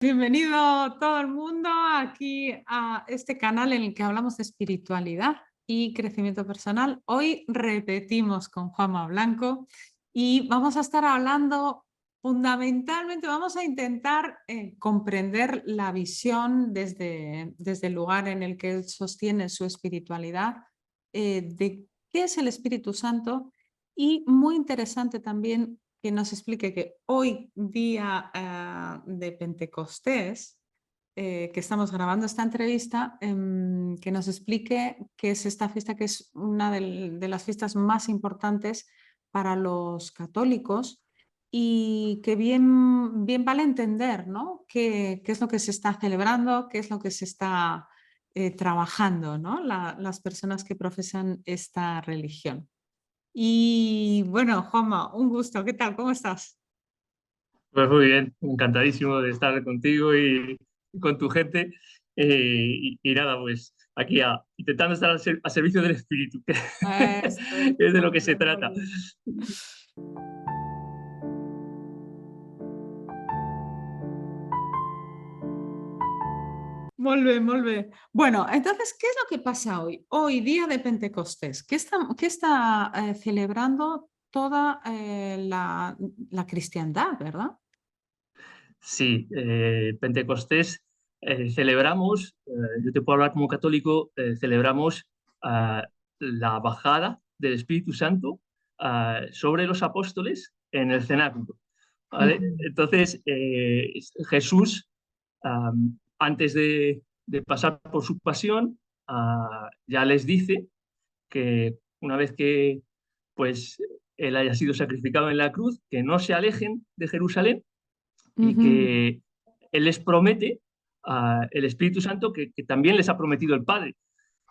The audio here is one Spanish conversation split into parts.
Bienvenido todo el mundo aquí a este canal en el que hablamos de espiritualidad y crecimiento personal. Hoy repetimos con Juanma Blanco y vamos a estar hablando fundamentalmente, vamos a intentar comprender la visión desde el lugar en el que él sostiene su espiritualidad, de qué es el Espíritu Santo y muy interesante también que nos explique que hoy, día de Pentecostés, que estamos grabando esta entrevista, que nos explique qué es esta fiesta, que es una de las fiestas más importantes para los católicos y que bien vale entender, ¿no? Qué es lo que se está celebrando, qué es lo que se está trabajando, ¿no? Las personas que profesan esta religión. Y bueno, Juanma, un gusto. ¿Qué tal? ¿Cómo estás? Pues muy bien, encantadísimo de estar contigo y con tu gente. Y nada, pues aquí intentando estar al servicio del espíritu, que Eso es. es de lo Muy que se bien, muy trata. bien. Molt bé, molt bé. Bueno, entonces, ¿qué es lo que pasa hoy? Hoy, día de Pentecostés. ¿Qué está celebrando toda la cristiandad, verdad? Sí, Pentecostés celebramos, yo te puedo hablar como católico, celebramos ah, la bajada del Espíritu Santo sobre los apóstoles en el cenáculo. ¿Vale? Ujú, Entonces, Jesús, antes de pasar por su pasión, ya les dice que una vez que pues, él haya sido sacrificado en la cruz, que no se alejen de Jerusalén y ujú, que él les promete el Espíritu Santo que también les ha prometido el Padre,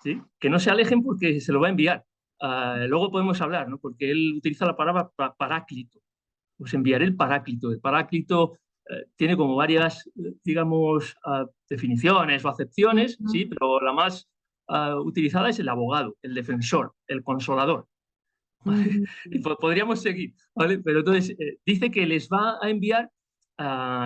¿sí? Que no se alejen porque se lo va a enviar. Luego podemos hablar, ¿no? Porque él utiliza la palabra paráclito. Os enviaré el paráclito. El paráclito tiene como varias, digamos, definiciones o acepciones, ujú, sí, pero la más utilizada es el abogado, el defensor, el consolador. ¿Vale? ujú, Y podríamos seguir, ¿vale? Pero entonces dice que les va a enviar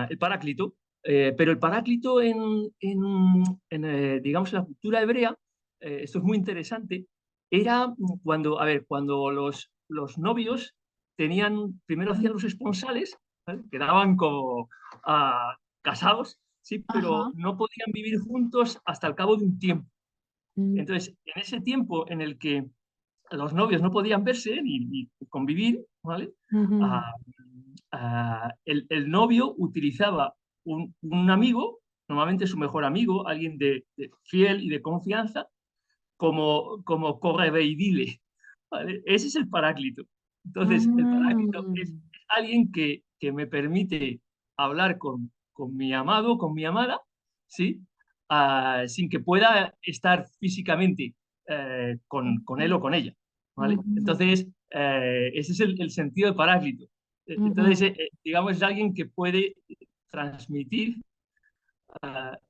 el paráclito, pero el paráclito digamos, en la cultura hebrea, esto es muy interesante, era cuando, a ver, cuando los novios tenían, primero hacían los esponsales, ¿vale? Quedaban como casados, sí, pero ajá, no podían vivir juntos hasta el cabo de un tiempo. mm, Entonces, en ese tiempo en el que los novios no podían verse ni convivir, ¿vale? ujú, Ah, el novio utilizaba un amigo, normalmente su mejor amigo, alguien de fiel y de confianza, como correveidile, ¿vale? Ese es el paráclito. Entonces, el paráclito es mm, alguien que me permite hablar con mi amado, con mi amada, ¿sí? Sin que pueda estar físicamente con él o con ella, ¿vale? ujú, Entonces, ese es el sentido de paráclito. Entonces, ujú, digamos, es alguien que puede transmitir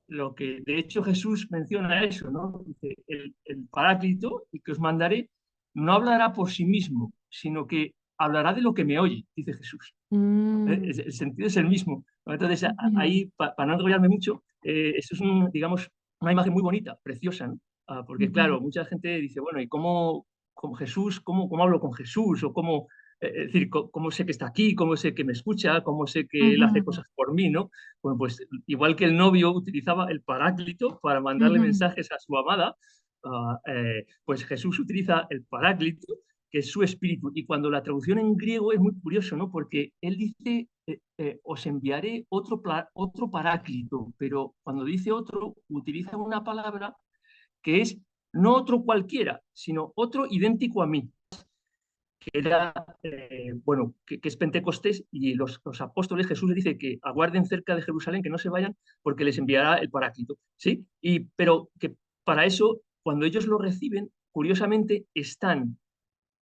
lo que de hecho Jesús menciona eso, ¿no? Dice, el paráclito, el que os mandaré, no hablará por sí mismo, sino que hablará de lo que me oye, dice Jesús. mm, El sentido es el mismo, ¿no? Entonces, ujú, ahí, para no enrollarme mucho, eso es, digamos, una imagen muy bonita, preciosa, ¿no? Porque, ujú, claro, mucha gente dice, bueno, ¿y cómo, con Jesús, cómo hablo con Jesús? O cómo, es decir, cómo sé que está aquí, cómo sé que me escucha, cómo sé que Él hace ujú, cosas por mí, ¿no? Bueno, pues igual que el novio utilizaba el paráclito para mandarle ujú, mensajes a su amada, pues Jesús utiliza el paráclito, que es su espíritu. Y cuando la traducción en griego es muy curioso, ¿no? Porque él dice, os enviaré otro paráclito, pero cuando dice otro, utiliza una palabra que es no otro cualquiera, sino otro idéntico a mí, que era, bueno, que es Pentecostés, y los apóstoles, Jesús les dice que aguarden cerca de Jerusalén, que no se vayan, porque les enviará el paráclito, ¿sí? Pero que para eso, cuando ellos lo reciben, curiosamente, están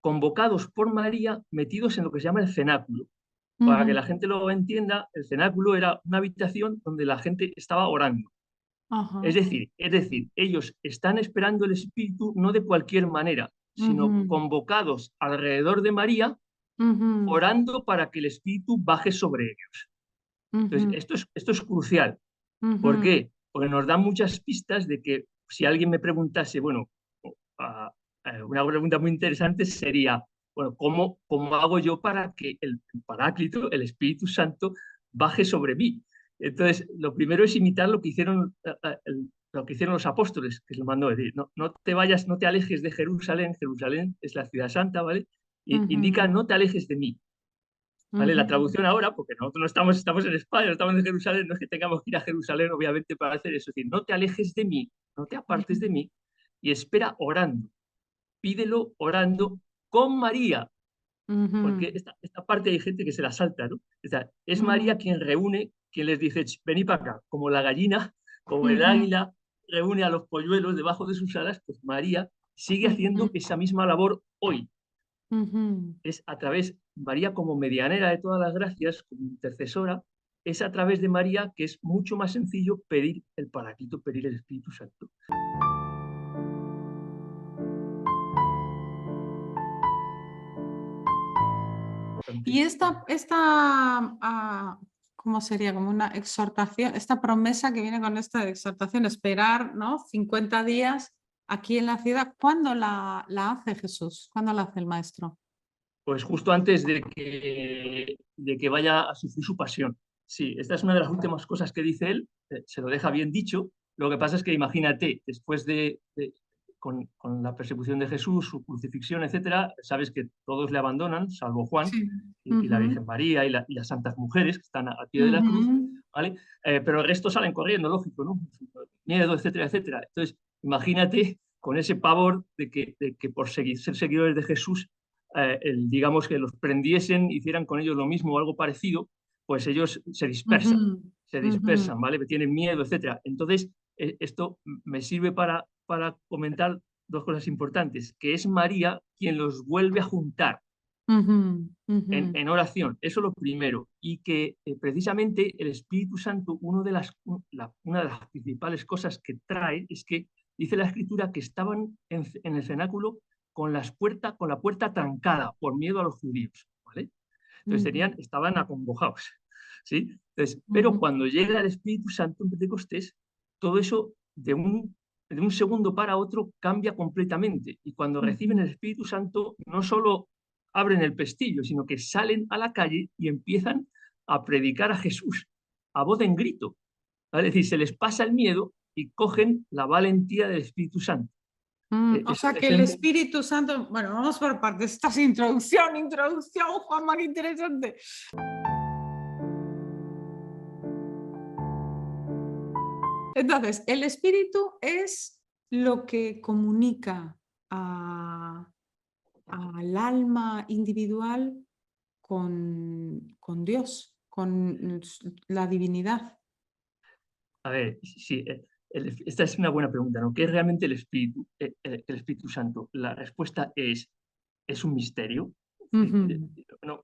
convocados por María, metidos en lo que se llama el cenáculo. Para que ujú, la gente lo entienda, el cenáculo era una habitación donde la gente estaba orando. ajá, Es decir, ellos están esperando el Espíritu no de cualquier manera, sino ujú, convocados alrededor de María, ujú, orando para que el Espíritu baje sobre ellos. Entonces, ujú, esto es crucial. ¿Por Ujú, qué? Porque nos da muchas pistas de que si alguien me preguntase, bueno, ah, una pregunta muy interesante sería, bueno, ¿cómo hago yo para que el Paráclito, el Espíritu Santo, baje sobre mí? Entonces, lo primero es imitar lo que hicieron, lo que hicieron los apóstoles, que es lo mandó decir, no te vayas, no te alejes de Jerusalén, Jerusalén es la ciudad santa, ¿vale? Indica, ujú, no te alejes de mí. ¿Vale? La ujú, traducción ahora, porque nosotros no estamos en España, no estamos en Jerusalén, no es que tengamos que ir a Jerusalén, obviamente, para hacer eso. Es decir, no te alejes de mí, no te apartes de mí y espera orando. Pídelo orando con María, ujú, porque esta parte hay gente que se la salta, ¿no? O sea, es ujú, María quien reúne, quien les dice, venid para acá, como la gallina, como el ujú, águila reúne a los polluelos debajo de sus alas, pues María sigue ujú, haciendo esa misma labor hoy. ujú. Es a través, María como medianera de todas las gracias, como intercesora, es a través de María que es mucho más sencillo pedir el Paráclito, pedir el Espíritu Santo. Y Bastante, ¿cómo sería? Como una exhortación, esta promesa que viene con esta exhortación, esperar, ¿no? 50 días aquí en la ciudad. ¿Cuándo la hace Jesús? ¿Cuándo la hace el maestro? pues justo antes de que vaya a sufrir su pasión. Sí, esta es una de las últimas cosas que dice él, se lo deja bien dicho. Lo que pasa es que imagínate, después con la persecución de Jesús, su crucifixión, etcétera, sabes que todos le abandonan, salvo Juan Sí. y la Virgen María y las santas mujeres que están al pie de la cruz, Ujú, ¿vale? Pero el resto salen corriendo, lógico, ¿no? Miedo, etcétera, etcétera. Entonces, imagínate con ese pavor de que por ser seguidores de Jesús digamos que los prendiesen, hicieran con ellos lo mismo o algo parecido, pues ellos ujú, se ujú, dispersan, ¿vale? Tienen miedo, etcétera. Entonces, esto me sirve para comentar dos cosas importantes, que es María quien los vuelve a juntar ujú, ujú, en oración, eso es lo primero, y que precisamente el Espíritu Santo, una de las principales cosas que trae es que dice la Escritura que estaban en el cenáculo con la puerta trancada por miedo a los judíos, ¿vale? Entonces ujú, estaban acongojados, ¿sí? Entonces, pero ujú, cuando llega el Espíritu Santo en Pentecostés, todo eso de un segundo para otro cambia completamente. Y cuando reciben ujú. el Espíritu Santo, no solo abren el pestillo, sino que salen a la calle y empiezan a predicar a Jesús a voz en grito. ¿Vale? Es decir, se les pasa el miedo y cogen la valentía del Espíritu Santo. O sea que el Espíritu Santo, bueno, vamos por partes. Esta es introducción, Juanma, qué interesante. Entonces, el espíritu es lo que comunica al alma individual con Dios, con la divinidad. A ver, sí, esta es una buena pregunta, ¿no? ¿Qué es realmente el Espíritu Santo? La respuesta es un misterio. ¿Sí? Ujú,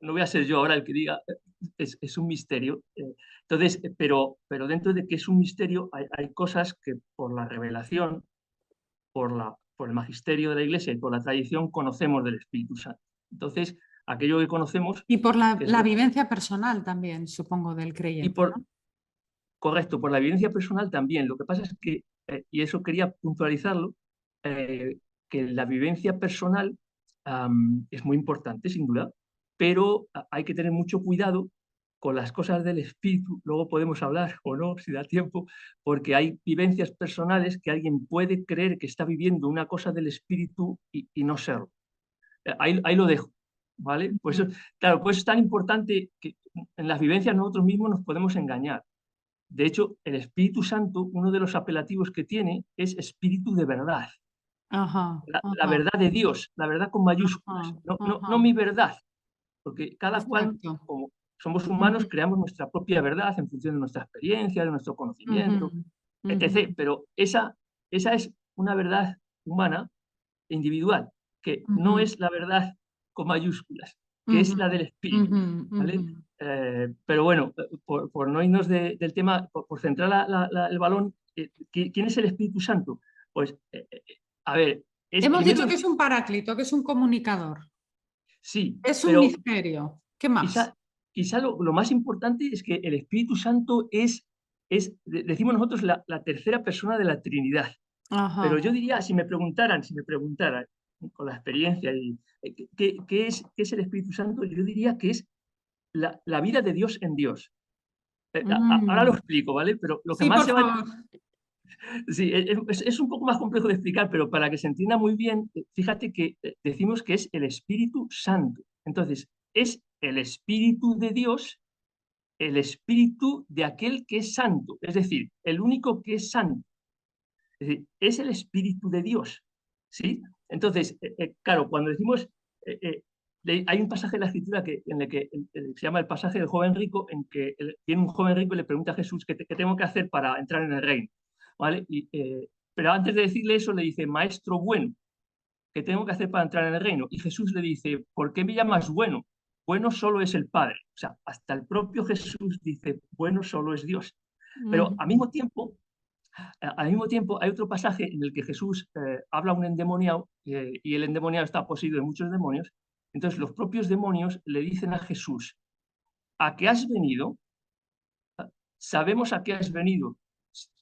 No voy a ser yo ahora el que diga, es un misterio. Entonces, pero dentro de que es un misterio hay cosas que por la revelación, por el magisterio de la Iglesia y por la tradición conocemos del Espíritu Santo. Entonces, aquello que conocemos, y por que es la vivencia personal también, supongo, del y creyente, por, ¿no? correcto, por la evidencia personal también. Lo que pasa es que, y eso quería puntualizarlo, que la vivencia personal es muy importante, sin duda, pero hay que tener mucho cuidado con las cosas del espíritu. Luego podemos hablar o no, si da tiempo, porque hay vivencias personales que alguien puede creer que está viviendo una cosa del espíritu y no serlo. Ahí lo dejo, ¿vale? Pues Ujú, claro, pues es tan importante que en las vivencias nosotros mismos nos podemos engañar. De hecho, el Espíritu Santo, uno de los apelativos que tiene es Espíritu de verdad, ajá, la ajá, verdad de Dios, la verdad con mayúsculas, ajá, no ajá, mi verdad, porque cada cual, exacto. como somos humanos, Ujú, creamos nuestra propia verdad en función de nuestra experiencia, de nuestro ujú, conocimiento, ujú, etc. Pero esa es una verdad humana e individual, que no ujú, es la verdad con mayúsculas, que ujú, es la del Espíritu, ujú, ujú. ¿vale? Pero bueno, por no irnos del tema, por centrar el balón, ¿quién es el Espíritu Santo? Pues, a ver, Hemos primero dicho que es un paráclito, que es un comunicador. sí, Es un pero misterio. ¿Qué más? quizá lo más importante es que el Espíritu Santo es decimos nosotros la tercera persona de la Trinidad. Pero Ajá. yo diría, si me preguntaran con la experiencia, ¿qué es el Espíritu Santo? Yo diría que es la vida de Dios en Dios. Ahora lo Mm. explico, ¿vale? Pero lo que Sí, más por se va... favor. Sí, es un poco más complejo de explicar, pero para que se entienda muy bien, fíjate que decimos que es el Espíritu Santo. Entonces, es el Espíritu de Dios, el Espíritu de aquel que es santo, es decir, el único que es santo. Es decir, es el Espíritu de Dios, ¿sí? Entonces, claro, cuando decimos, eh, eh, hay un pasaje en la Escritura en el que se llama el pasaje del joven rico, en que viene un joven rico y le pregunta a Jesús qué tengo que hacer para entrar en el reino, ¿vale? Pero antes de decirle eso, le dice, maestro bueno, ¿qué tengo que hacer para entrar en el reino? Y Jesús le dice, ¿por qué me llamas bueno? Bueno solo es el Padre. O sea, hasta el propio Jesús dice, bueno solo es Dios. Pero Ujú. al mismo tiempo, hay otro pasaje en el que Jesús habla a un endemoniado y el endemoniado está poseído de muchos demonios. Entonces, los propios demonios le dicen a Jesús: ¿A qué has venido? Sabemos a qué has venido.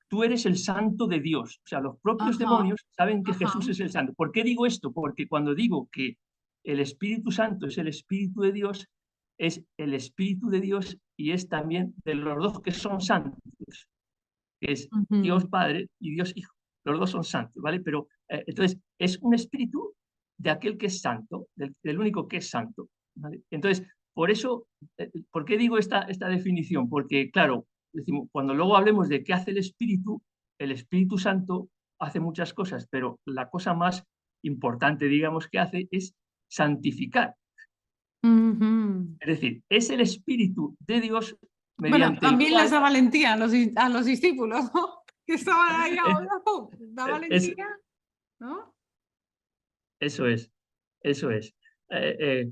Tú eres el santo de Dios. O sea, los propios Ajá, demonios saben que ajá. Jesús es el santo. ¿Por qué digo esto? Porque cuando digo que el Espíritu Santo es el Espíritu de Dios, es el Espíritu de Dios y es también de los dos que son santos, que es Dios Ujú. Padre y Dios Hijo. Los dos son santos, ¿vale? Pero entonces es un espíritu de aquel que es santo, del único que es santo, ¿vale? Entonces, por eso, ¿por qué digo esta definición? Porque, claro, decimos, cuando luego hablemos de qué hace el Espíritu Santo hace muchas cosas, pero la cosa más importante, digamos, que hace es santificar. Ujú. Es decir, es el Espíritu de Dios Bueno, mediante el también les cual da valentía a los discípulos, ¿no? Que estaban ahí ahora, ¡pum! Da es, valentía, ¿no? Eso es, eso es. Eh, eh,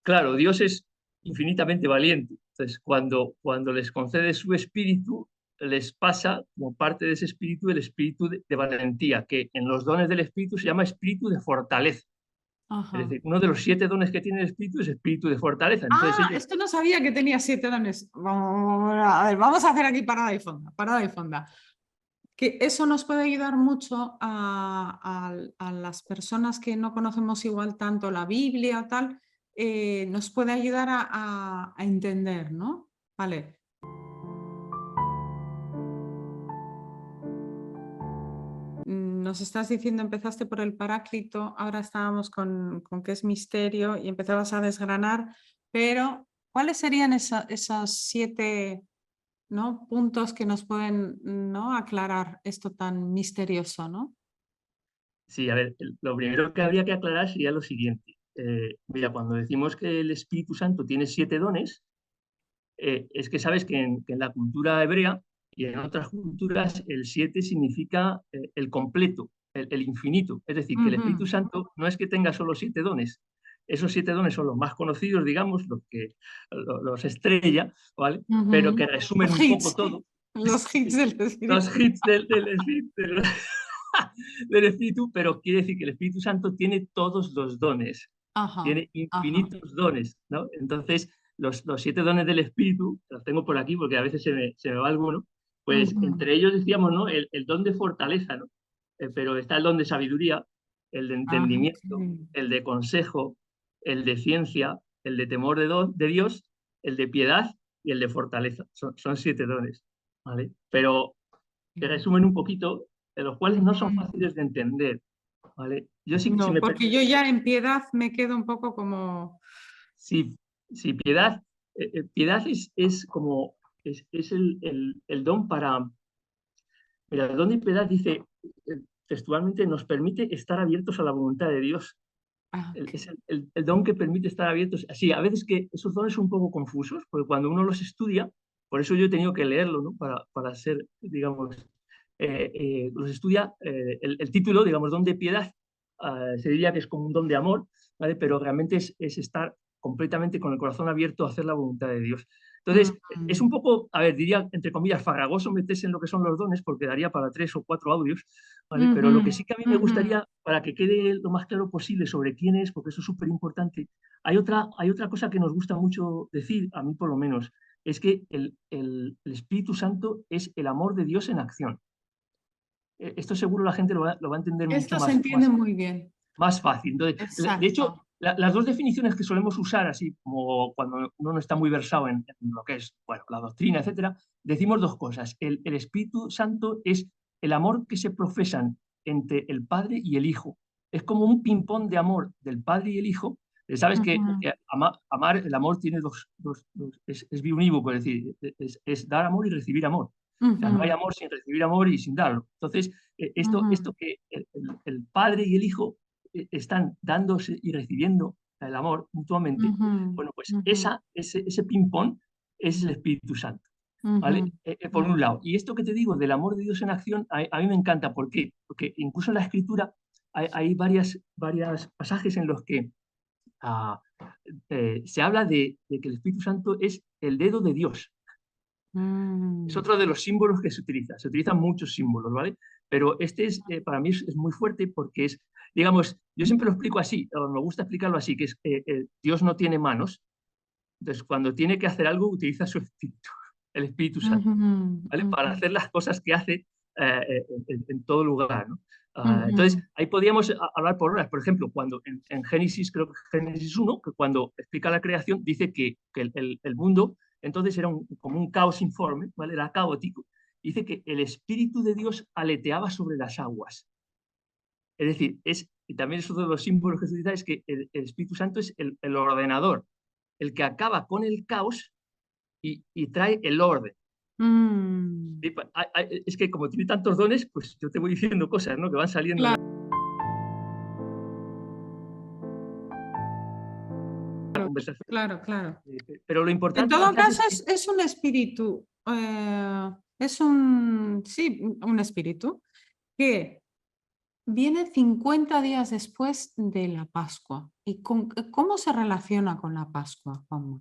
claro, Dios es infinitamente valiente. Entonces, cuando les concede su espíritu, les pasa como parte de ese espíritu el espíritu de valentía, que en los dones del espíritu se llama espíritu de fortaleza. Es Ajá. decir, uno de los 7 dones que tiene el espíritu es espíritu de fortaleza. Entonces Ah, ellos, esto no sabía que tenía 7 dones. A ver, vamos a hacer aquí parada y fonda, parada y fonda. Que eso nos puede ayudar mucho a las personas que no conocemos igual tanto la Biblia, tal, nos puede ayudar a entender, ¿no? Vale. Nos estás diciendo, empezaste por el Paráclito, ahora estábamos con qué es misterio y empezabas a desgranar, pero ¿cuáles serían esos 7, ¿no?, puntos que nos pueden, ¿no?, aclarar esto tan misterioso, ¿no? sí, a ver, lo primero que habría que aclarar sería lo siguiente. Mira, cuando decimos que el Espíritu Santo tiene 7 dones, es que sabes que en la cultura hebrea y en otras culturas el 7 significa el completo, el infinito. Es decir, que el Ujú. Espíritu Santo no es que tenga solo 7 dones. Esos 7 dones son los más conocidos, digamos, los estrella, ¿vale? Pero que Ujú. resumen Los un poco hits, todo. los hits del espíritu. Los hits del Espíritu, del Espíritu, pero quiere decir que el Espíritu Santo tiene todos los dones, Ajá, tiene ajá. infinitos dones, ¿no? Entonces, los 7 dones del Espíritu, los tengo por aquí porque a veces se me va alguno, pues Ujú. entre ellos decíamos, ¿no? El don de fortaleza, ¿no? Pero está el don de sabiduría, el de Ah, entendimiento, ok. el de consejo, el de ciencia, el de temor de Dios, el de piedad y el de fortaleza. Son 7 dones, ¿vale? Pero que resumen un poquito, de los cuales no son Ujú. fáciles de entender, ¿vale? Yo sí, si No, me porque yo permites, ya en piedad me quedo un poco como... si, si piedad, piedad es como, es el don para, mira, el don de piedad dice, textualmente, nos permite estar abiertos a la voluntad de Dios. Ah, ok. Es el don que permite estar abiertos. Sí, a veces que esos dones son un poco confusos, porque cuando uno los estudia, por eso yo he tenido que leerlo, ¿no? Para ser, digamos, los estudia, el título, digamos, don de piedad, se diría que es como un don de amor, ¿vale? Pero realmente es estar completamente con el corazón abierto a hacer la voluntad de Dios. Entonces, es un Mm, poco, a ver, diría, entre comillas, farragoso meterse en lo que son los dones, porque daría para 3 o 4 audios, ¿vale? Pero ujú, lo que sí que a mí me ujú. gustaría, para que quede lo más claro posible sobre quién es, porque eso es súper importante, hay otra cosa que nos gusta mucho decir, a mí por lo menos, es que el Espíritu Santo es el amor de Dios en acción. Esto seguro la gente lo va a entender mucho Esto se entiende muy bien. más fácil. Entonces, de hecho, Exacto. las dos definiciones que solemos usar, así como cuando uno no está muy versado en lo que es, bueno, la doctrina, etcétera, decimos dos cosas. El Espíritu Santo es el amor que se profesan entre el Padre y el Hijo. Es como un ping-pong de amor del Padre y el Hijo. Sabes que Ujú, amar, el amor tiene es biunívoco, es decir, es dar amor y recibir amor. O sea, no hay ujú, amor sin recibir amor y sin darlo. Entonces, esto ujú, que el Padre y el Hijo están dándose y recibiendo el amor mutuamente, ujú, bueno, pues ujú, ese ping-pong es el Espíritu Santo, ¿vale? ujú, Por un ujú. lado. Y esto que te digo del amor de Dios en acción, a mí me encanta. ¿Por qué? Porque incluso en la Escritura hay varias pasajes en los que ah, se habla de que el Espíritu Santo es el dedo de Dios. Es Mm. otro de los símbolos que se utiliza. Se utilizan muchos símbolos, ¿vale? Pero este para mí es muy fuerte porque es, digamos, yo siempre lo explico así, o me gusta explicarlo así, que es Dios no tiene manos, entonces cuando tiene que hacer algo utiliza su espíritu, el Espíritu Santo, Ujú, ¿vale? Para ujú, hacer las cosas que hace en todo lugar, ¿no? Entonces, ujú, ahí podríamos hablar por horas. Por ejemplo, cuando en Génesis, creo que Génesis 1, que cuando explica la creación, dice que el mundo entonces era como un caos informe, ¿vale? Era caótico. Dice que el Espíritu de Dios aleteaba sobre las aguas. Es decir, y también es otro de los símbolos que se utiliza, es que el Espíritu Santo es el ordenador, el que acaba con el caos y trae el orden. mm. Es que como tiene tantos dones, pues yo te voy diciendo cosas, ¿no? Que van saliendo en Claro, la conversación. claro, claro. Pero lo En importante todo quizás caso, es que es un espíritu, es un, sí, un espíritu que viene 50 días después de la Pascua. ¿Y cómo se relaciona con la Pascua, Juanma?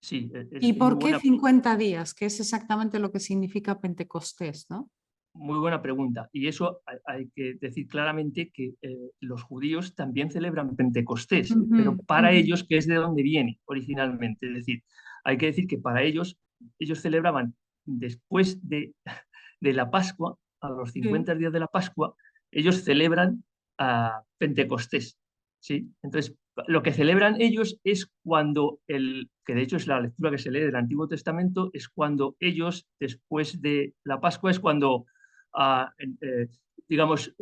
sí, ¿Y es por qué 50 días? Que es exactamente lo que significa Pentecostés, ¿no? muy buena pregunta. Y eso hay que decir claramente que los judíos también celebran Pentecostés, Ujú, pero para ujú, ellos, que es de donde viene originalmente. Es decir, hay que decir que para ellos celebraban después de la Pascua, a los sí, 50 días de la Pascua, ellos celebran Pentecostés. ¿Sí? Entonces, lo que celebran ellos es cuando, que de hecho es la lectura que se lee del Antiguo Testamento, es cuando ellos, después de la Pascua, es cuando digamos,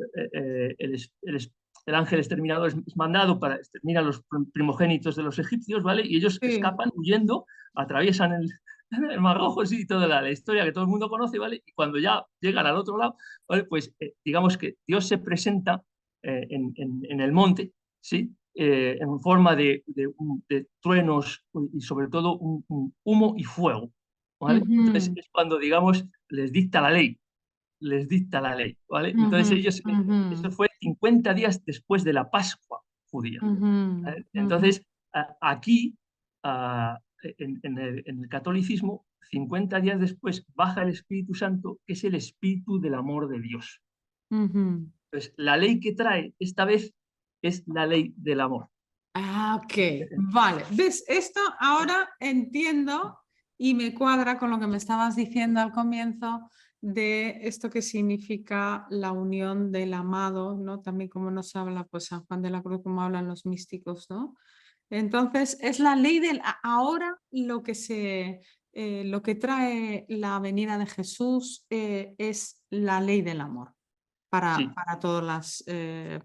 el ángel exterminador es mandado para exterminar a los primogénitos de los egipcios, ¿vale? Y ellos sí. escapan huyendo, atraviesan el Mar Rojo, sí, toda la historia que todo el mundo conoce, ¿vale? Y cuando ya llegan al otro lado, ¿vale? Pues digamos que Dios se presenta en el monte, ¿sí? En forma de truenos y sobre todo un humo y fuego, ¿vale? Entonces Ujú, es cuando, digamos, les dicta la ley, ¿vale? ujú, Entonces ellos, ujú, eso fue 50 días después de la Pascua judía. ujú, ¿Vale? ujú, Entonces, aquí, en el catolicismo, 50 días después baja el Espíritu Santo, que es el Espíritu del amor de Dios. ujú. Entonces, la ley que trae esta vez es la ley del amor. Ah, ok, vale. ¿Ves? Esto ahora entiendo y me cuadra con lo que me estabas diciendo al comienzo de esto que significa la unión del amado, ¿no? También como nos habla pues San Juan de la Cruz, como hablan los místicos, ¿no? Entonces, es la ley del ahora lo que lo que trae la venida de Jesús es la ley del amor Sí, para todas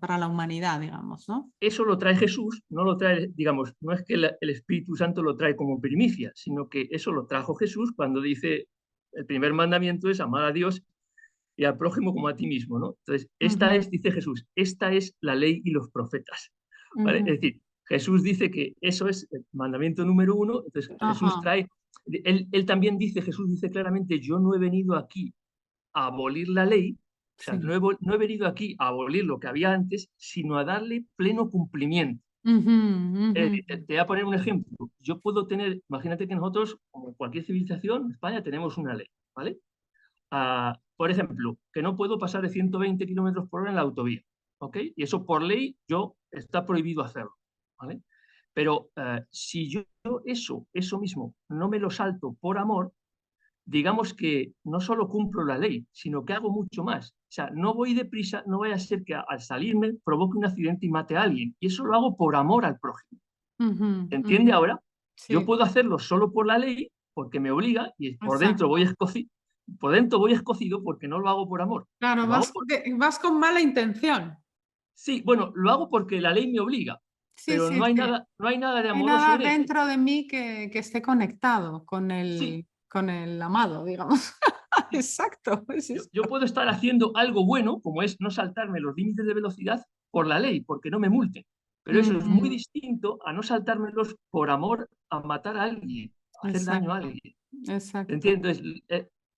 para la humanidad, digamos, ¿no? eso lo trae Jesús, no lo trae, digamos, no es que el Espíritu Santo lo trae como primicia, sino que eso lo trajo Jesús cuando dice, el primer mandamiento es amar a Dios y al prójimo como a ti mismo, ¿no? Entonces, esta Ujú, es, dice Jesús, esta es la ley y los profetas, ¿vale? ujú. Es decir, Jesús dice que eso es el mandamiento número uno, entonces Jesús Ajá, trae, él también dice, Jesús dice claramente, yo no he venido aquí a abolir la ley, o sea, sí. no he venido aquí a abolir lo que había antes, sino a darle pleno cumplimiento. Ujú, ujú. Te voy a poner un ejemplo. Yo puedo tener, imagínate que nosotros, como cualquier civilización, en España tenemos una ley, ¿vale? Por ejemplo, que no puedo pasar de 120 kilómetros por hora en la autovía, ¿ok? Y eso por ley yo está prohibido hacerlo, ¿vale? Pero si yo eso mismo no me lo salto por amor, digamos que no solo cumplo la ley, sino que hago mucho más. O sea, no voy deprisa, no vaya a ser que al salirme provoque un accidente y mate a alguien. Y eso lo hago por amor al prójimo. Ujú, ¿Se entiende ujú. ahora? Yo Sí, puedo hacerlo solo por la ley, porque me obliga, y exacto. por dentro voy escocido porque no lo hago por amor. Claro, Lo hago vas con mala intención. sí, bueno, lo hago porque la ley me obliga, Sí, pero sí, sí. no hay nada de No hay amoroso nada en ello. dentro de mí que esté conectado Sí, con el amado, digamos. sí. Exacto, es Yo esto. puedo estar haciendo algo bueno, como es no saltarme los límites de velocidad por la ley, porque no me multen. Pero eso es muy Ujú, distinto a no saltármelos por amor a matar a alguien, a hacer daño a exacto, alguien. exacto. ¿Entiendes?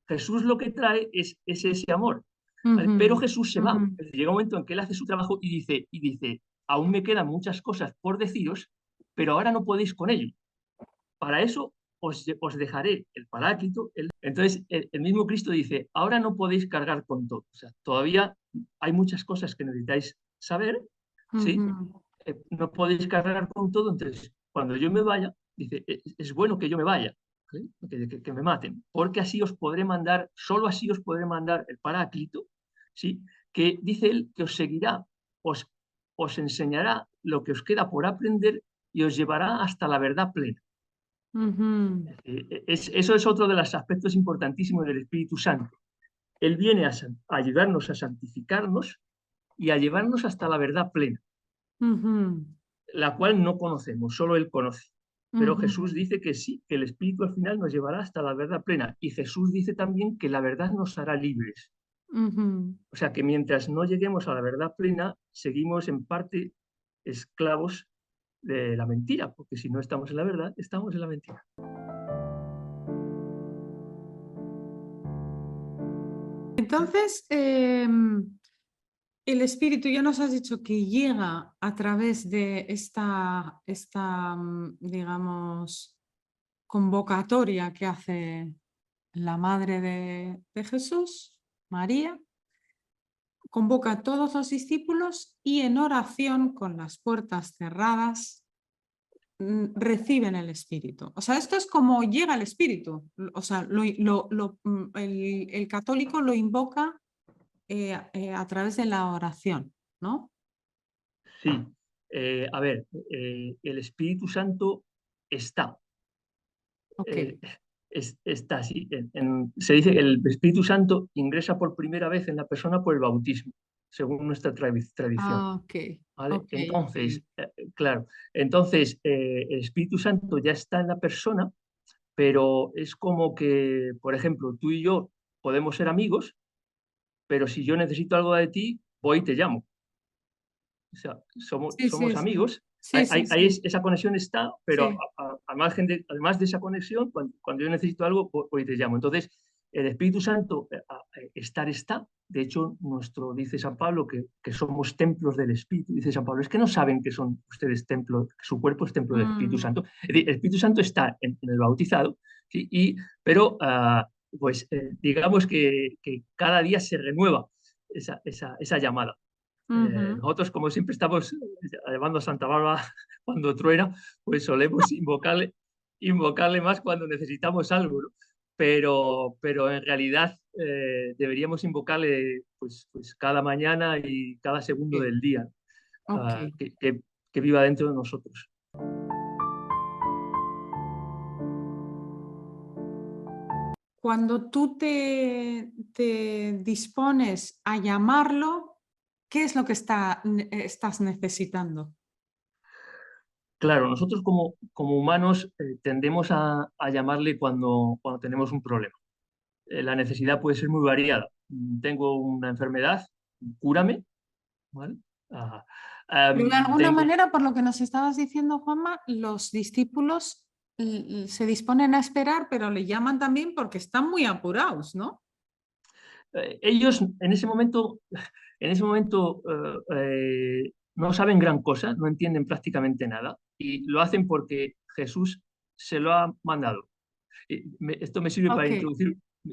Jesús lo que trae es ese amor. ¿Vale? Pero Ujú, Jesús se va. ujú, Es decir, llega un momento en que él hace su trabajo y dice, aún me quedan muchas cosas por deciros, pero ahora no podéis con ello. Para eso os dejaré el Paráclito. Entonces, el mismo Cristo dice, ahora no podéis cargar con todo. O sea, todavía hay muchas cosas que necesitáis saber, ¿sí? ujú, No podéis cargar con todo, entonces, cuando yo me vaya, dice, es bueno que yo me vaya, ¿sí? Que me maten, porque así os podré mandar, solo así os podré mandar el Paráclito, ¿sí? Que dice él que os seguirá, os, os enseñará lo que os queda por aprender y os llevará hasta la verdad plena. ujú, Eso es otro de los aspectos importantísimos del Espíritu Santo. Él viene a ayudarnos a santificarnos y a llevarnos hasta la verdad plena, ujú, la cual no conocemos, solo Él conoce. Pero Jesús ujú, dice que sí, que el Espíritu al final nos llevará hasta la verdad plena. Y Jesús dice también que la verdad nos hará libres. ujú. O sea que mientras no lleguemos a la verdad plena, seguimos en parte esclavos de la mentira, porque si no estamos en la verdad, estamos en la mentira. Entonces, el espíritu ya nos has dicho que llega a través de digamos, convocatoria que hace la madre de Jesús, María, convoca a todos los discípulos y en oración con las puertas cerradas reciben el espíritu. O sea, esto es como llega el espíritu. O sea, el católico lo invoca a través de la oración, ¿no? Sí, a ver, el Espíritu Santo está, Ok. eh, está así. Se dice que el Espíritu Santo ingresa por primera vez en la persona por el bautismo, según nuestra tradición. Ah, ok, ¿Vale? ok, Entonces, ok. claro, entonces el Espíritu Santo ya está en la persona, pero es como que, por ejemplo, tú y yo podemos ser amigos, pero si yo necesito algo de ti, voy y te llamo. O sea, Sí, sí, somos sí. amigos, Sí, sí, sí. esa conexión está, pero Sí. además de esa conexión, cuando yo necesito algo, hoy te llamo. Entonces, el Espíritu Santo, estar está. De hecho, dice San Pablo que somos templos del Espíritu. Dice San Pablo, es que no saben que son ustedes templos, que su cuerpo es templo del Espíritu Mm, Santo. Es decir, el Espíritu Santo está en el bautizado, ¿sí? Pero pues digamos que cada día se renueva esa llamada. ujú. Nosotros, como siempre estamos llamando a Santa Bárbara cuando truena, pues solemos invocarle más cuando necesitamos algo, ¿no? Pero en realidad deberíamos invocarle pues cada mañana y cada segundo Ok, del día, ok. que viva dentro de nosotros. Cuando tú te dispones a llamarlo, ¿qué es lo que estás necesitando? Claro, nosotros como humanos tendemos a llamarle cuando tenemos un problema. La necesidad puede ser muy variada. Tengo una enfermedad, cúrame, ¿vale? Ah, Pero de alguna tengo, manera, por lo que nos estabas diciendo, Juanma, los discípulos se disponen a esperar, pero le llaman también porque están muy apurados, ¿no? ellos en ese momento no saben gran cosa, no entienden prácticamente nada y lo hacen porque Jesús se lo ha mandado. Esto me sirve para Ok.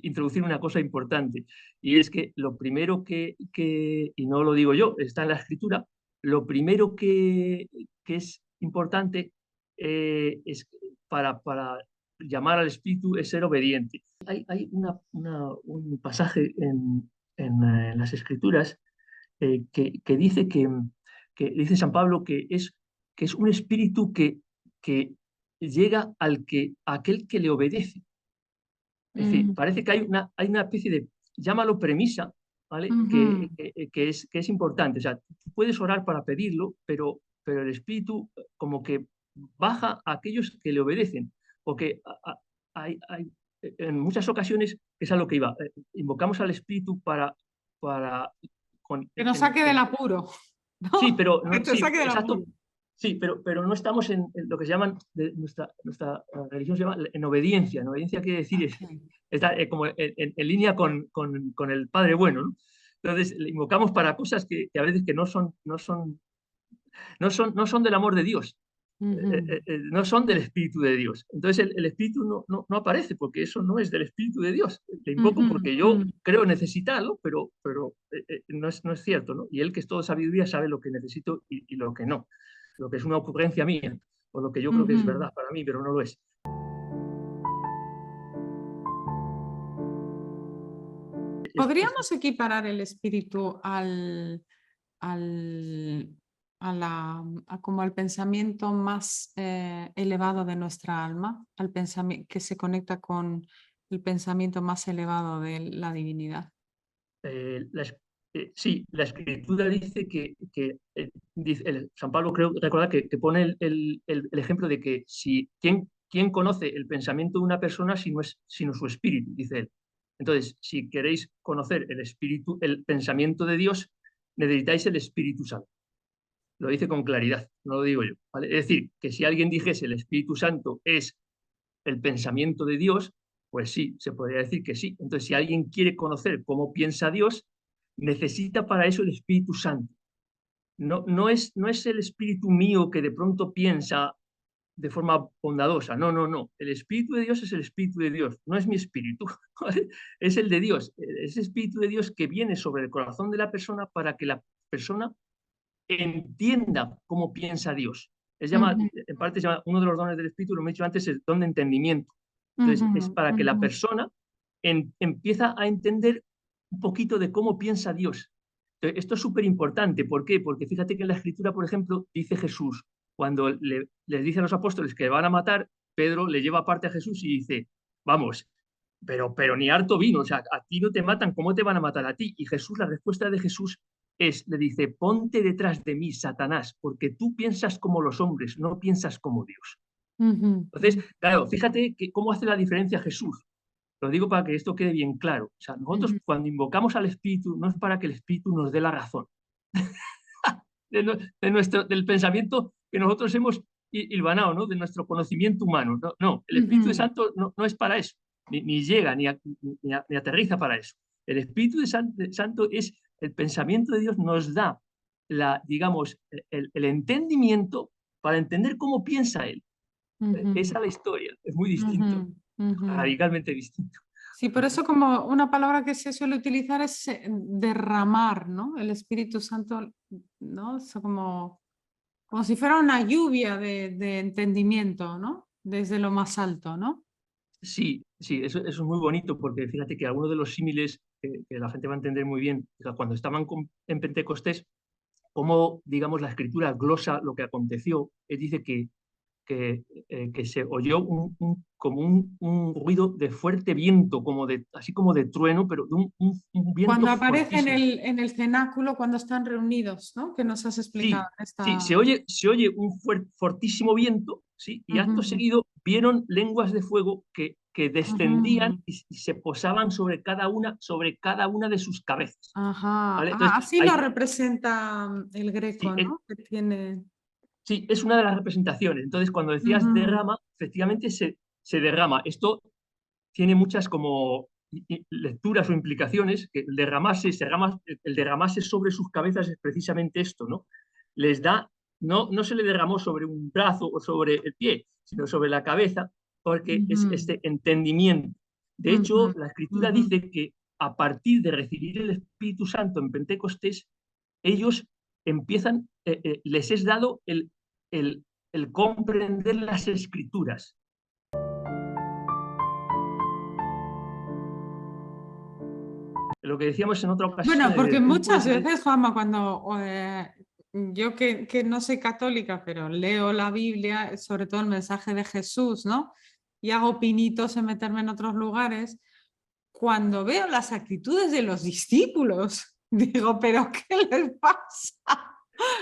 introducir una cosa importante y es que lo primero y no lo digo yo, está en la escritura, lo primero que es importante es para llamar al Espíritu es ser obediente. Hay un pasaje en las Escrituras que dice que dice San Pablo que es un espíritu que llega a aquel que le obedece. Es decir, Mm, parece que hay una especie de, llámalo premisa, ¿vale? ujú. Que es importante. O sea, tú puedes orar para pedirlo, pero el espíritu como que baja a aquellos que le obedecen. Porque hay, en muchas ocasiones, es a lo que iba, invocamos al espíritu para con, Que nos saque del en- apuro, sí, ¿no? pero Que no, te sí, saque del apuro. exacto. Sí, pero no estamos en lo que se llaman, nuestra religión se llama en obediencia. En obediencia quiere decir Ok. está como en línea con el Padre Bueno, ¿no? Entonces, le invocamos para cosas que a veces que no son del amor de Dios, Ujú, no son del Espíritu de Dios. Entonces, el Espíritu no aparece porque eso no es del Espíritu de Dios. Le invoco ujú, porque yo ujú, creo necesitarlo, pero no es cierto, ¿no? Y Él, que es todo sabiduría, sabe lo que necesito y lo que no. Lo que es una ocurrencia mía, o lo que yo creo que es ujú. verdad para mí, pero no lo es. Es ¿Podríamos equiparar el espíritu al, como al pensamiento más elevado de nuestra alma, al pensamiento que se conecta con el pensamiento más elevado de la divinidad? eh, la es- sí, la escritura dice San Pablo creo recordar que pone el ejemplo de que si quién conoce el pensamiento de una persona si no es sino su espíritu, dice él. Entonces, si queréis conocer el espíritu, el pensamiento de Dios, necesitáis el Espíritu Santo. Lo dice con claridad, no lo digo yo, ¿vale? Es decir, que si alguien dijese el Espíritu Santo es el pensamiento de Dios, pues sí, se podría decir que sí. Entonces, si alguien quiere conocer cómo piensa Dios, necesita para eso el Espíritu Santo. No es el espíritu mío que de pronto piensa de forma bondadosa. No, no, no. El Espíritu de Dios es el Espíritu de Dios, no es mi espíritu, ¿vale? Es el de Dios. Es el Espíritu de Dios que viene sobre el corazón de la persona para que la persona entienda cómo piensa Dios. Ujú, En parte, se llama, uno de los dones del Espíritu, lo he dicho antes, es el don de entendimiento. ujú, Entonces, es para que la ujú, persona empieza a entender un poquito de cómo piensa Dios. Entonces, esto es súper importante. ¿Por qué? Porque fíjate que en la Escritura, por ejemplo, dice Jesús, cuando les dice a los apóstoles que van a matar, Pedro le lleva aparte a Jesús y dice, vamos, pero ni harto vino, o sea, a ti no te matan, ¿cómo te van a matar a ti? Y Jesús, la respuesta de Jesús le dice, ponte detrás de mí, Satanás, porque tú piensas como los hombres, no piensas como Dios. ujú, Entonces, claro, fíjate cómo hace la diferencia Jesús. Lo digo para que esto quede bien claro. O sea, nosotros ujú, cuando invocamos al Espíritu no es para que el Espíritu nos dé la razón del pensamiento que nosotros hemos hilvanado, ¿no? De nuestro conocimiento humano. No, no, el Espíritu ujú, Santo no es para eso, ni llega, ni aterriza para eso. El Espíritu Santo es el pensamiento de Dios, nos da digamos, el entendimiento para entender cómo piensa Él. ujú, Esa es la historia, es muy ujú, distinto, ujú. radicalmente distinto. Sí, por eso como una palabra que se suele utilizar es derramar, ¿no? El Espíritu Santo, ¿no? Es como si fuera una lluvia de entendimiento, ¿no? Desde lo más alto, ¿no? Sí, sí, eso es muy bonito porque fíjate que algunos de los símiles que la gente va a entender muy bien, o sea, cuando estaban en Pentecostés, cómo, digamos, la escritura glosa lo que aconteció, dice que se oyó como un ruido de fuerte viento, así como de trueno, pero de un viento Cuando aparece en fortísimo. el cenáculo, cuando están reunidos, ¿no? Que nos has explicado Sí, sí, esta... se oye un fortísimo viento, ¿sí? Y acto Ujú, seguido vieron lenguas de fuego que descendían ujú. y se posaban sobre cada una de sus cabezas, Ajá. ¿vale? Ah, Entonces, así lo representa el sí, Greco, ¿no? Que tiene... sí, es una de las representaciones. Entonces, cuando decías Ujú, derrama, efectivamente se derrama. Esto tiene muchas como lecturas o implicaciones, que el derramarse sobre sus cabezas es precisamente esto, ¿no? Les da, no se le derramó sobre un brazo o sobre el pie, sino sobre la cabeza, porque es ujú, este entendimiento. De ujú, hecho, la Escritura ujú. dice que a partir de recibir el Espíritu Santo en Pentecostés, ellos empiezan, les es dado el el comprender las Escrituras. Lo que decíamos en otra ocasión, Bueno, porque el tiempo muchas veces, Juanma, cuando yo que no soy católica, pero leo la Biblia, sobre todo el mensaje de Jesús, ¿no? Y hago pinitos en meterme en otros lugares, cuando veo las actitudes de los discípulos, digo, ¿pero qué les pasa?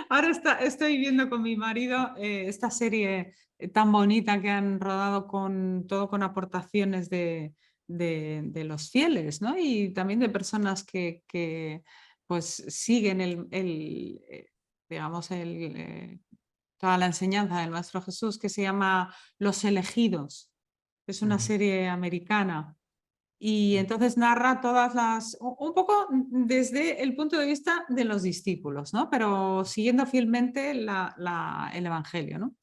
Ahora estoy viendo con mi marido esta serie tan bonita que han rodado con todo con aportaciones de los fieles, ¿no? Y también de personas que pues siguen digamos, toda la enseñanza del Maestro Jesús, que se llama Los Elegidos. Es una serie americana. Y entonces narra un poco desde el punto de vista de los discípulos, ¿no? Pero siguiendo fielmente el Evangelio, ¿no?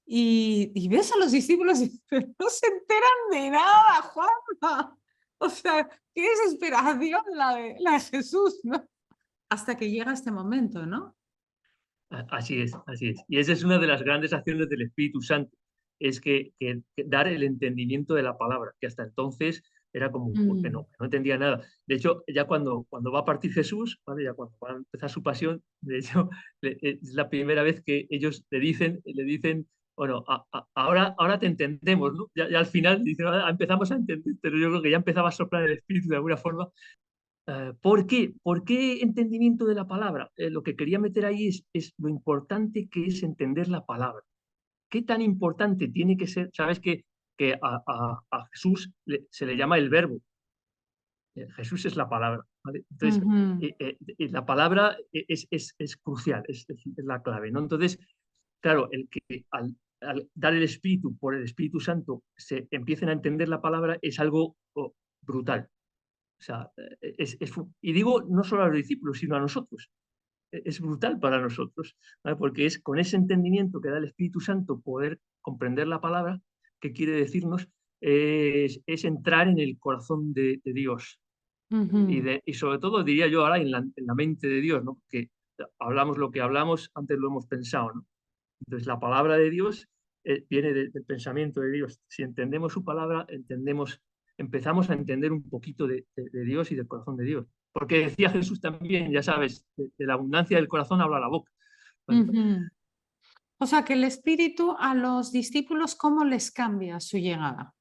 Y ves a los discípulos y no se enteran de nada, Juanma. O sea, qué desesperación la de Jesús, ¿no? Hasta que llega este momento, ¿no? Así es, así es. Y esa es una de las grandes acciones del Espíritu Santo, es que dar el entendimiento de la palabra, que hasta entonces era como que no entendía nada. De hecho, ya cuando va a partir Jesús, ¿vale? Ya cuando va a empezar su pasión, de hecho, es la primera vez que ellos le dicen, bueno, ahora te entendemos, ¿no? Ya al final dicen, ahora empezamos a entender, pero yo creo que ya empezaba a soplar el Espíritu de alguna forma. ¿Por qué? ¿Por qué entendimiento de la palabra? Lo que quería meter ahí es lo importante que es entender la palabra. ¿Qué tan importante tiene que ser? Sabes que a Jesús se le llama el verbo. Jesús es la palabra, ¿vale? Entonces, la palabra es crucial, es la clave, ¿no? Entonces, claro, el que al dar el Espíritu por el Espíritu Santo se empiecen a entender la palabra es algo brutal. O sea, y digo no solo a los discípulos, sino a nosotros. Es brutal para nosotros, ¿vale? Porque es con ese entendimiento que da el Espíritu Santo poder comprender la palabra, que quiere decirnos, es entrar en el corazón de Dios. Y sobre todo, diría yo ahora, en la mente de Dios, ¿no? Porque hablamos lo que hablamos, antes lo hemos pensado, ¿no? Entonces, la palabra de Dios viene del pensamiento de Dios. Si entendemos su palabra, empezamos a entender un poquito de Dios y del corazón de Dios. Porque decía Jesús también, ya sabes, de la abundancia del corazón habla la boca. O sea, que el Espíritu a los discípulos, ¿cómo les cambia su llegada?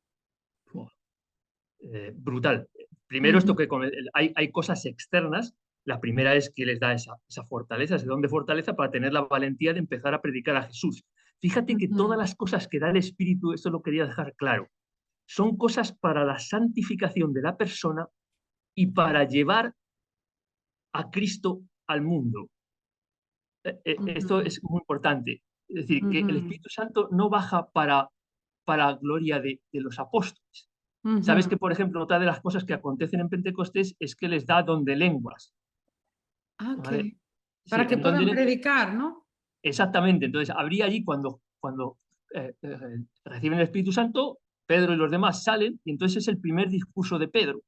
Brutal. Primero, esto que hay cosas externas. La primera es que les da esa fortaleza, ese don de fortaleza para tener la valentía de empezar a predicar a Jesús. Fíjate que todas las cosas que da el Espíritu, esto lo quería dejar claro, son cosas para la santificación de la persona y para llevar a Cristo al mundo. Esto es muy importante. Es decir, que el Espíritu Santo no baja para gloria de los apóstoles. Sabes que, por ejemplo, otra de las cosas que acontecen en Pentecostés es que les da don de lenguas. ¿Vale? Sí, Para que el don de puedan lenguas. predicar, ¿no? Exactamente. Entonces, habría allí cuando reciben el Espíritu Santo, Pedro y los demás salen, y entonces es el primer discurso de Pedro.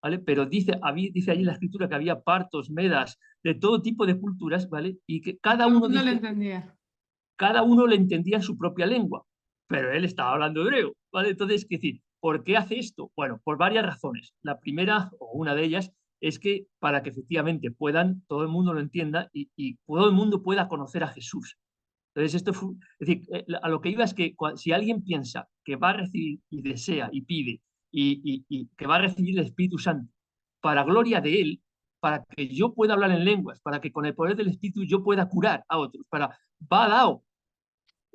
¿Vale? Pero dice allí la escritura que había partos, medas, de todo tipo de culturas, ¿vale? Y que cada Todo el uno mundo le dice, entendía. cada uno le entendía en su propia lengua, pero él estaba hablando hebreo, ¿vale? Entonces, ¿qué decir? ¿Por qué hace esto? Bueno, por varias razones. La primera, o una de ellas, es que para que efectivamente todo el mundo lo entienda y todo el mundo pueda conocer a Jesús. Entonces, es decir, a lo que iba es que si alguien piensa que va a recibir y desea y pide y que va a recibir el Espíritu Santo para gloria de Él, para que yo pueda hablar en lenguas, para que con el poder del Espíritu yo pueda curar a otros, va dado,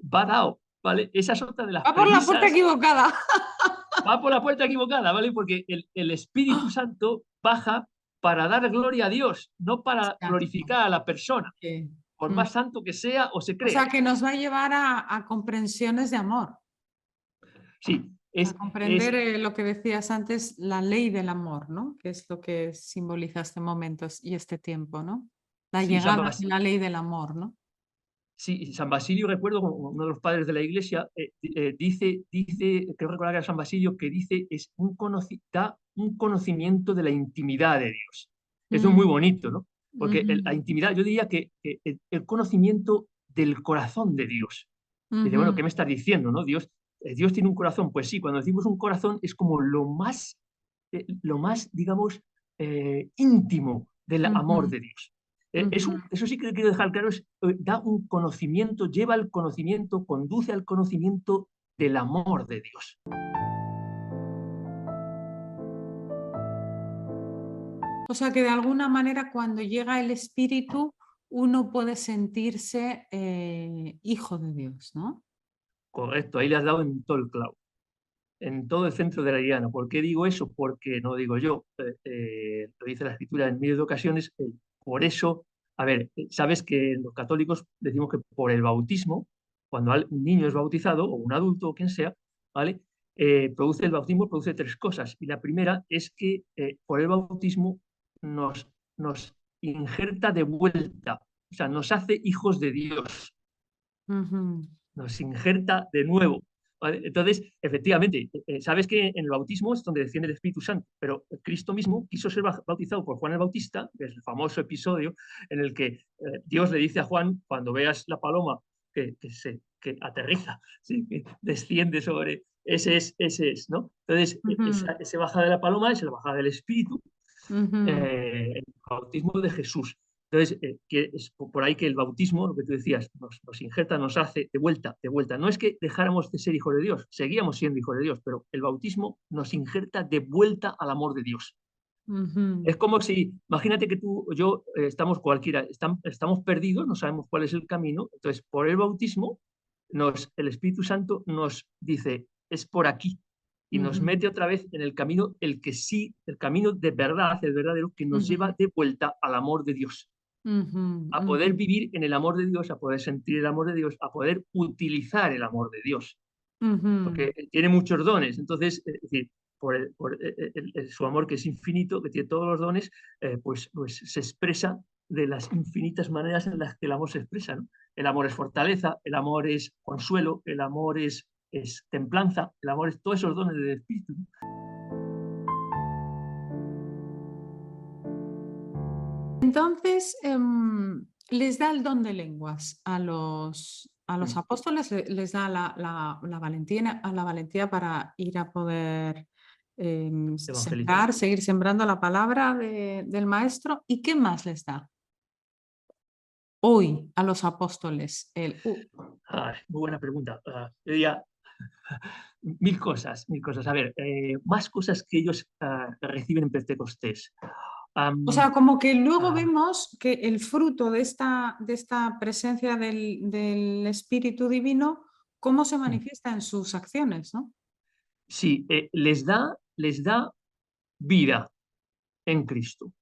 va dado, ¿vale? Esa es otra de las Va por la puerta premisas, equivocada. va por la puerta equivocada, ¿vale? Porque el Espíritu Santo baja para dar gloria a Dios, no para glorificar a la persona, Sí. por más santo que sea o se O sea, crea. que nos va a llevar a comprensiones de amor, Sí, a comprender lo que decías antes, la ley del amor, ¿no? Que es lo que simboliza este momento y este tiempo, ¿no? La sí, llegada de la ley del amor, ¿no? Sí, San Basilio, recuerdo, como uno de los padres de la Iglesia, creo recordar que era San Basilio, que dice, da un conocimiento de la intimidad de Dios. Eso es muy bonito, ¿no? Porque la intimidad, yo diría que el conocimiento del corazón de Dios. Dice, bueno, Ujú, ¿qué me estás diciendo, no? Dios tiene un corazón. Pues sí, cuando decimos un corazón es como lo más, digamos, íntimo del amor ujú, de Dios. ujú. Eso sí que quiero dejar claro, da un conocimiento, lleva al conocimiento, conduce al conocimiento del amor de Dios. O sea que de alguna manera cuando llega el Espíritu uno puede sentirse hijo de Dios, ¿no? Correcto, ahí le has dado en todo el clavo, en todo el centro de la diana. ¿Por qué digo eso? Porque no digo yo, lo dice la Escritura en miles de ocasiones. Por eso, a ver, sabes que los católicos decimos que por el bautismo, cuando un niño es bautizado, o un adulto, o quien sea, ¿vale? El bautismo produce tres cosas. Y la primera es que por el bautismo nos, nos injerta de vuelta, o sea, nos hace hijos de Dios, Ujú, nos injerta de nuevo. ¿Vale? Entonces, efectivamente, sabes que en el bautismo es donde desciende el Espíritu Santo, pero Cristo mismo quiso ser bautizado por Juan el Bautista, que es el famoso episodio en el que Dios le dice a Juan, cuando veas la paloma que aterriza, ¿sí? Que desciende sobre, ese es, ¿no? Entonces, ujú, esa bajada de la paloma es la bajada del Espíritu, ujú, el bautismo de Jesús. Entonces, que es por ahí que el bautismo, lo que tú decías, nos injerta, nos hace de vuelta, de vuelta. No es que dejáramos de ser hijos de Dios, seguíamos siendo hijos de Dios, pero el bautismo nos injerta de vuelta al amor de Dios. ujú, Es como si, imagínate que tú o yo estamos cualquiera, estamos perdidos, no sabemos cuál es el camino, entonces por el bautismo el Espíritu Santo nos dice, es por aquí, y nos ujú, mete otra vez en el camino, el que sí, el camino de verdad, el verdadero, que nos ujú, lleva de vuelta al amor de Dios, ujú, a ujú, poder vivir en el amor de Dios, a poder sentir el amor de Dios, a poder utilizar el amor de Dios, ujú, porque tiene muchos dones. Entonces, es decir, por su amor que es infinito, que tiene todos los dones, pues se expresa de las infinitas maneras en las que el amor se expresa, ¿no? El amor es fortaleza, el amor es consuelo, el amor es templanza, el amor es todos esos dones del Espíritu, ¿no? Entonces, les da el don de lenguas a los Mm. apóstoles, les da la valentía para ir a poder Evangelizar. sembrar, seguir sembrando la palabra del maestro. ¿Y qué más les da hoy a los apóstoles? Muy buena pregunta. Yo diría mil cosas, mil cosas. A ver, más cosas que ellos reciben en Pentecostés. O Am, sea, como que luego ah, vemos que el fruto de esta presencia del Espíritu Divino, cómo se mm. manifiesta en sus acciones, ¿no? Sí, les da vida en Cristo.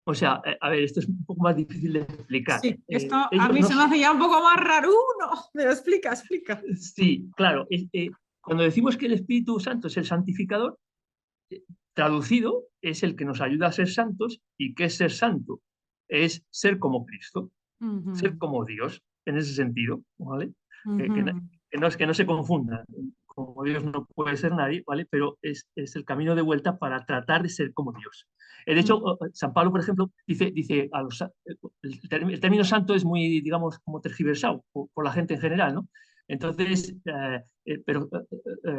O sea, a ver, esto es un poco más difícil de explicar. Sí, esto a Ellos mí no, se me hace ya un poco más raro uno. Pero explica, explica. sí, claro, cuando decimos que el Espíritu Santo es el santificador, eh, traducido es el que nos ayuda a ser santos. ¿Y qué es ser santo? Es ser como Cristo, ser Ujú, como Dios, en ese sentido, ¿vale? Que, que no ujú, que no se confundan. Como Dios no puede ser nadie, ¿vale? Pero es el camino de vuelta para tratar de ser como Dios. De hecho, San Pablo, por ejemplo, dice el término santo es muy, digamos, como tergiversado por la gente en general, ¿no? Entonces, pero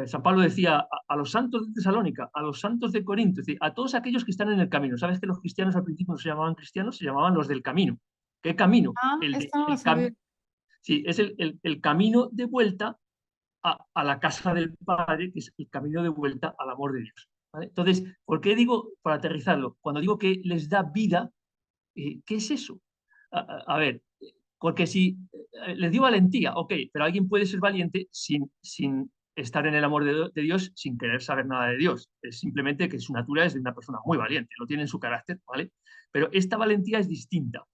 San Pablo decía a los santos de Tesalónica, a los santos de Corinto, es decir, a todos aquellos que están en el camino. ¿Sabes que los cristianos al principio no se llamaban cristianos? Se llamaban los del camino. ¿Qué camino? Ah, esto no lo sabía. Sí, es el camino de vuelta a la casa del Padre, que es el camino de vuelta al amor de Dios. ¿Vale? Entonces, ¿por qué digo, para aterrizarlo, cuando digo que les da vida, qué es eso? A ver, porque si les dio valentía, ok, pero alguien puede ser valiente sin estar en el amor de Dios, sin querer saber nada de Dios. Es simplemente que su natura es de una persona muy valiente, lo tiene en su carácter, ¿vale? Pero esta valentía es distinta.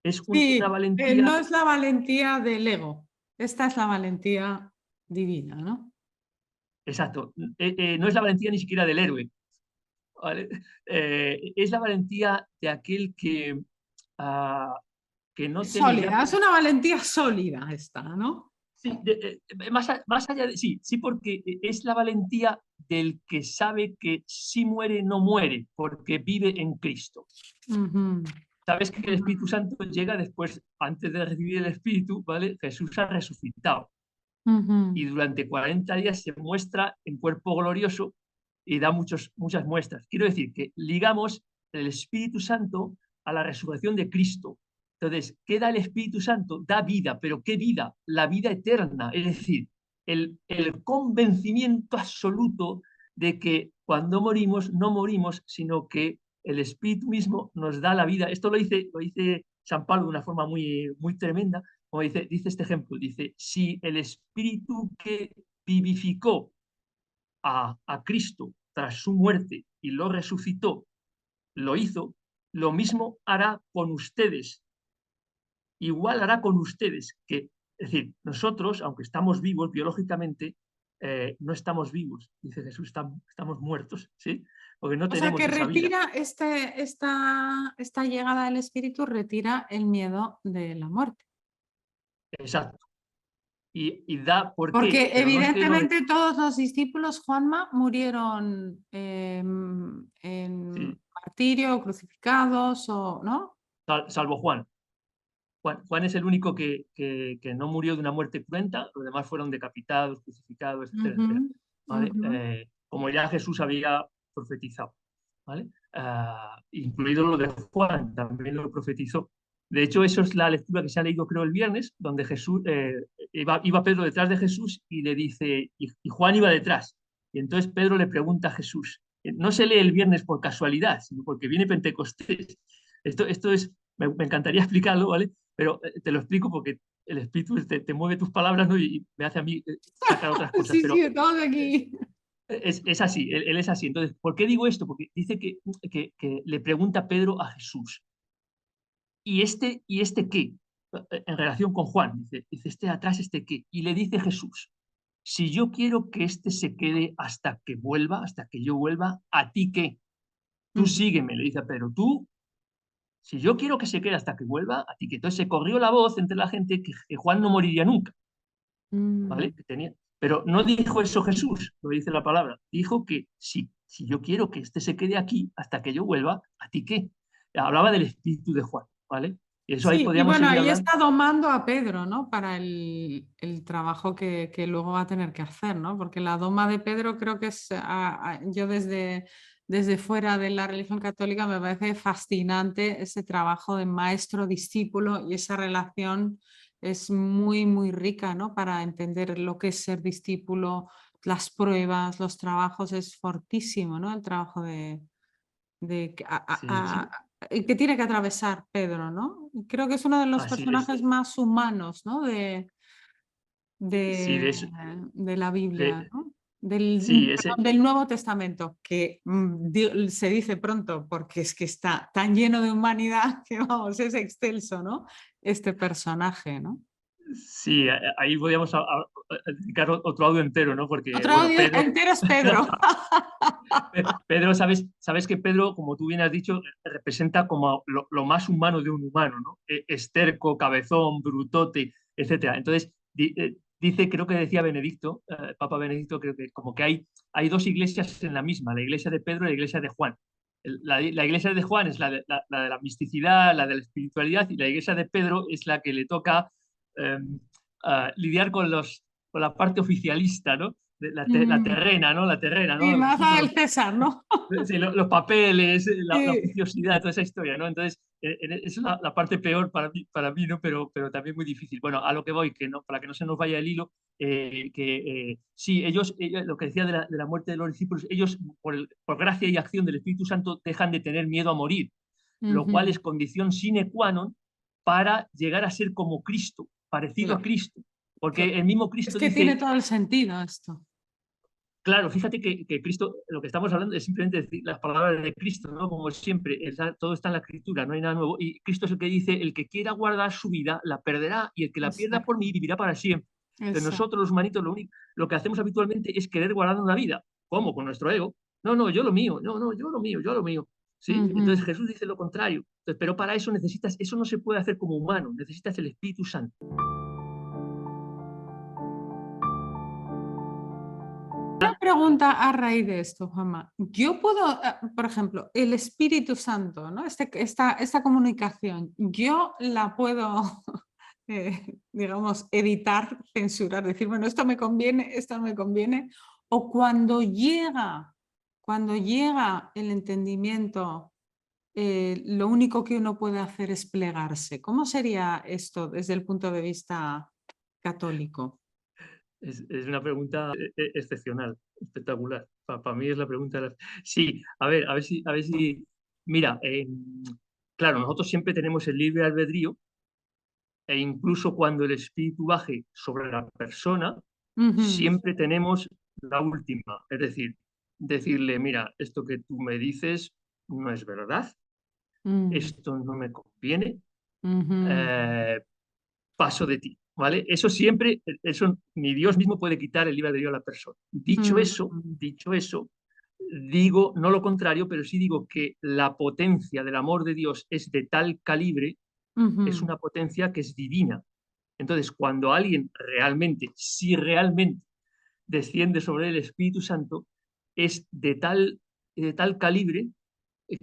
Es una Sí, valentía. no es la valentía del ego. Esta es la valentía divina, ¿no? Exacto. No es la valentía ni siquiera del héroe, ¿vale? Es la valentía de aquel ah, que no Es teme ya. sólida, es una valentía sólida esta, ¿no? Sí, más allá de. Sí, sí, porque es la valentía del que sabe que si muere, no muere, porque vive en Cristo. Ujú, Sabes que el ujú, Espíritu Santo llega después, antes de recibir el Espíritu, ¿vale? Jesús ha resucitado. y durante 40 días se muestra en cuerpo glorioso y da muchas muestras. Quiero decir que ligamos el Espíritu Santo a la resurrección de Cristo. Entonces, ¿qué da el Espíritu Santo? Da vida, pero ¿qué vida? La vida eterna, es decir, el convencimiento absoluto de que cuando morimos, no morimos, sino que el Espíritu mismo nos da la vida. Esto lo dice San Pablo de una forma muy tremenda, como dice este ejemplo, dice, si el Espíritu que vivificó a Cristo tras su muerte y lo resucitó, lo hizo, lo mismo hará con ustedes. Igual hará con ustedes, que, es decir, nosotros, aunque estamos vivos biológicamente, no estamos vivos, dice Jesús, estamos muertos, ¿sí? Porque no O sea tenemos que esa vida. retira esta llegada del Espíritu, retira el miedo de la muerte. Exacto. Y da, ¿por qué? Porque Pero no es que no... evidentemente todos los discípulos, Juanma, murieron en Sí, martirio, crucificados, o, ¿no? salvo Juan. Juan es el único que no murió de una muerte cruenta, los demás fueron decapitados, crucificados, etcétera, Ujú, etcétera. ¿Vale? ujú. Como ya Jesús había profetizado, ¿vale? Incluido lo de Juan, también lo profetizó. De hecho, eso es la lectura que se ha leído, creo, el viernes, donde Jesús, iba Pedro detrás de Jesús y le dice, y Juan iba detrás. Y entonces Pedro le pregunta a Jesús. No se lee el viernes por casualidad, sino porque viene Pentecostés. Esto es, me encantaría explicarlo, ¿vale? Pero te lo explico porque el Espíritu te mueve tus palabras, ¿no? Y me hace a mí sacar otras cosas. Sí, sí, Pero estamos aquí. es así, él es así. Entonces, ¿por qué digo esto? Porque dice que le pregunta Pedro a Jesús, ¿y este qué? En relación con Juan, dice, este atrás, ¿este qué? Y le dice Jesús, si yo quiero que este se quede hasta que vuelva, hasta que yo vuelva, ¿a ti qué? Tú Ujú. sígueme, le dice a Pedro, tú, si yo quiero que se quede hasta que vuelva, a ti qué. Entonces se corrió la voz entre la gente que Juan no moriría nunca. Mm, ¿Vale? Que tenía. Pero no dijo eso Jesús, lo dice la palabra. Dijo que si yo quiero que este se quede aquí hasta que yo vuelva, ¿a ti qué? Hablaba del espíritu de Juan, ¿vale? Y eso ahí sí, y podríamos bueno, seguir ahí hablando. está domando a Pedro, ¿no? Para el trabajo que luego va a tener que hacer, ¿no? Porque la doma de Pedro creo que es, yo desde fuera de la religión católica me parece fascinante ese trabajo de maestro-discípulo y esa relación es muy rica, ¿no? Para entender lo que es ser discípulo, las pruebas, los trabajos, es fortísimo, ¿no? El trabajo de Sí, sí. que tiene que atravesar Pedro, ¿no? Y creo que es uno de los Así es. personajes más humanos, ¿no? Sí, de, de la Biblia, de- ¿no? sí, Perdón, del Nuevo Testamento, que se dice pronto porque es que está tan lleno de humanidad que, vamos, es excelso, ¿no? Este personaje, ¿no? sí, ahí podríamos dedicar otro audio entero, ¿no? Porque, Otro bueno, audio Pedro, entero es Pedro. Pedro, sabes que Pedro, como tú bien has dicho, representa como lo más humano de un humano, ¿no? Esterco, cabezón, brutote, etcétera. Entonces, dice, creo que decía Benedicto, Papa Benedicto, creo que como que hay dos iglesias en la misma, la iglesia de Pedro y la iglesia de Juan. La iglesia de Juan es la de la misticidad, la de la espiritualidad, y la iglesia de Pedro es la que le toca eh, lidiar con la parte oficialista, ¿no? La Mm, terrena, ¿no? La terrena, sí, ¿no? más del César, ¿no? Sí, los papeles, la Sí. oficiosidad, toda esa historia, ¿no? Entonces, es la parte peor para mí, ¿no? Pero también muy difícil. Bueno, a lo que voy, que no, para que no se nos vaya el hilo, sí, ellos, lo que decía de la muerte de los discípulos, ellos, por gracia y acción del Espíritu Santo, dejan de tener miedo a morir, lo cual Ujú. es condición sine qua non para llegar a ser como Cristo, parecido a Claro, Cristo. Porque claro. el mismo Es Cristo que tiene dice, todo el sentido esto. claro, fíjate que Cristo, lo que estamos hablando es simplemente decir las palabras de Cristo, ¿no? Como siempre, todo está en la Escritura, no hay nada nuevo. Y Cristo es el que dice, el que quiera guardar su vida, la perderá, y el que la pierda por Exacto, mí, vivirá para siempre. Entonces exacto. nosotros, los humanitos, lo que hacemos habitualmente es querer guardar una vida. ¿Cómo? Con nuestro ego. No, no, yo lo mío, no, no, yo lo mío, yo lo mío. ¿Sí? Entonces Ujú. Jesús dice lo contrario. Entonces, pero para eso necesitas, eso no se puede hacer como humano, necesitas el Espíritu Santo. Una pregunta a raíz de esto, Juanma. Yo puedo, por ejemplo, el Espíritu Santo, ¿no? Esta comunicación, yo la puedo digamos, editar, censurar, decir, bueno, esto me conviene, esto no me conviene, o cuando llega el entendimiento, lo único que uno puede hacer es plegarse. ¿Cómo sería esto desde el punto de vista católico? Es una pregunta excepcional, espectacular. Para mí es la pregunta. Sí, a ver si, mira, claro, nosotros siempre tenemos el libre albedrío e incluso cuando el espíritu baje sobre la persona, Ujú, siempre tenemos la última, es decir, decirle, mira, esto que tú me dices no es verdad, mm, esto no me conviene, ujú, eh, paso de ti, ¿vale? Eso siempre, eso ni Dios mismo puede quitar el libre albedrío a la persona. mm, Dicho eso, digo no lo contrario, pero sí digo que la potencia del amor de Dios es de tal calibre, es ujú, una potencia que es divina. Entonces, cuando alguien realmente, si realmente desciende sobre el Espíritu Santo, es de tal calibre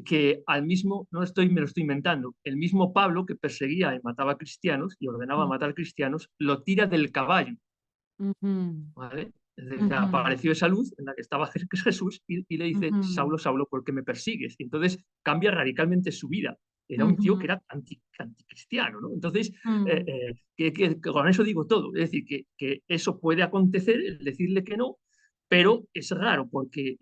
que al mismo, no estoy, me lo estoy inventando, el mismo Pablo que perseguía y mataba cristianos y ordenaba ujú, matar cristianos, lo tira del caballo, ujú, ¿vale? Es decir, ujú, apareció esa luz en la que estaba Jesús y le dice, ujú, Saulo, Saulo, ¿por qué me persigues? Y entonces cambia radicalmente su vida. Era un tío que ujú, era anticristiano, ¿no? Entonces, mm, que con eso digo todo. Es decir, que eso puede acontecer, el decirle que no, pero es raro porque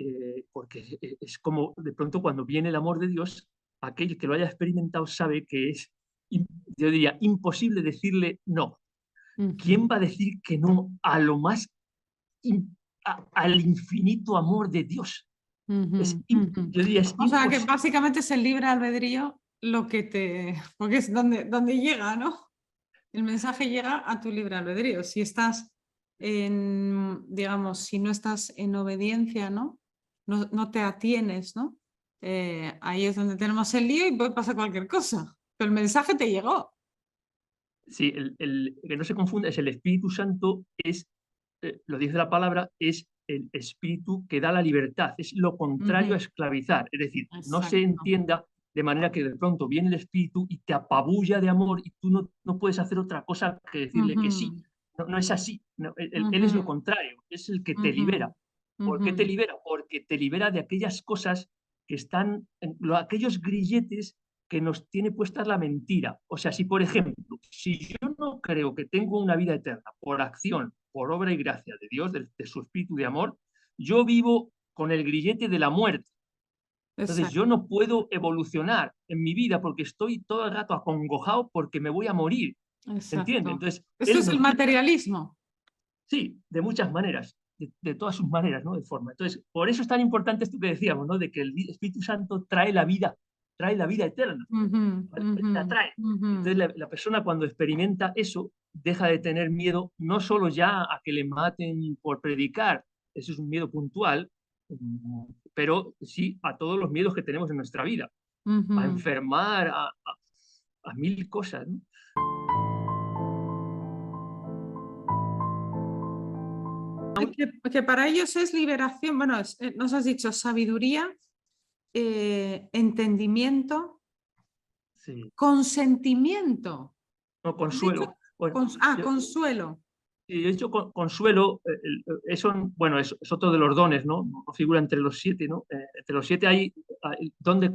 es como de pronto cuando viene el amor de Dios, aquel que lo haya experimentado sabe que es, yo diría, imposible decirle no. ujú, ¿Quién va a decir que no a lo más al infinito amor de Dios? ujú, ujú. Yo diría, es O sea que imposible. básicamente es el libre albedrío lo que te, porque es donde llega, ¿no? El mensaje llega a tu libre albedrío. Si estás en, digamos, si no estás en obediencia, ¿no? No te atienes, ¿no? Ahí es donde tenemos el lío y puede pasar cualquier cosa. Pero el mensaje te llegó. Sí, que no se confunda, es el Espíritu Santo, lo dice la palabra, es el Espíritu que da la libertad, es lo contrario a Ujú, esclavizar. Es decir, no se exacto. entienda de manera que de pronto viene el Espíritu y te apabulla de amor y tú no puedes hacer otra cosa que decirle que sí. Ujú, No es así. No, él es lo ujú, contrario, es el que te ujú, libera. ¿Por ujú, qué te libera? Porque te libera de aquellas cosas que están, aquellos grilletes que nos tiene puesta la mentira. O sea, si por ejemplo, si yo no creo que tengo una vida eterna por acción, por obra y gracia de Dios, de su espíritu de amor, yo vivo con el grillete de la muerte. Entonces yo exacto, no puedo evolucionar en mi vida porque estoy todo el rato acongojado porque me voy a morir. ¿Entiendes? exacto. Entonces Esto él es me el quita, materialismo. sí, de muchas maneras, de todas sus maneras, ¿no? De forma. Entonces, por eso es tan importante esto que decíamos, ¿no? De que el Espíritu Santo trae la vida eterna. Ujú, ¿Vale? ujú, La trae. ujú, Entonces la persona cuando experimenta eso deja de tener miedo no solo ya a que le maten por predicar, eso es un miedo puntual, pero sí a todos los miedos que tenemos en nuestra vida, a ujú. enfermar, a mil cosas, ¿no? Que para ellos es liberación, bueno, nos has dicho sabiduría, entendimiento, Sí. consentimiento. No, Has dicho consuelo. Bueno, yo, consuelo. sí, yo he dicho consuelo, eso, bueno, es otro de los dones, ¿no? No figura entre los siete, ¿no? Entre los siete hay don de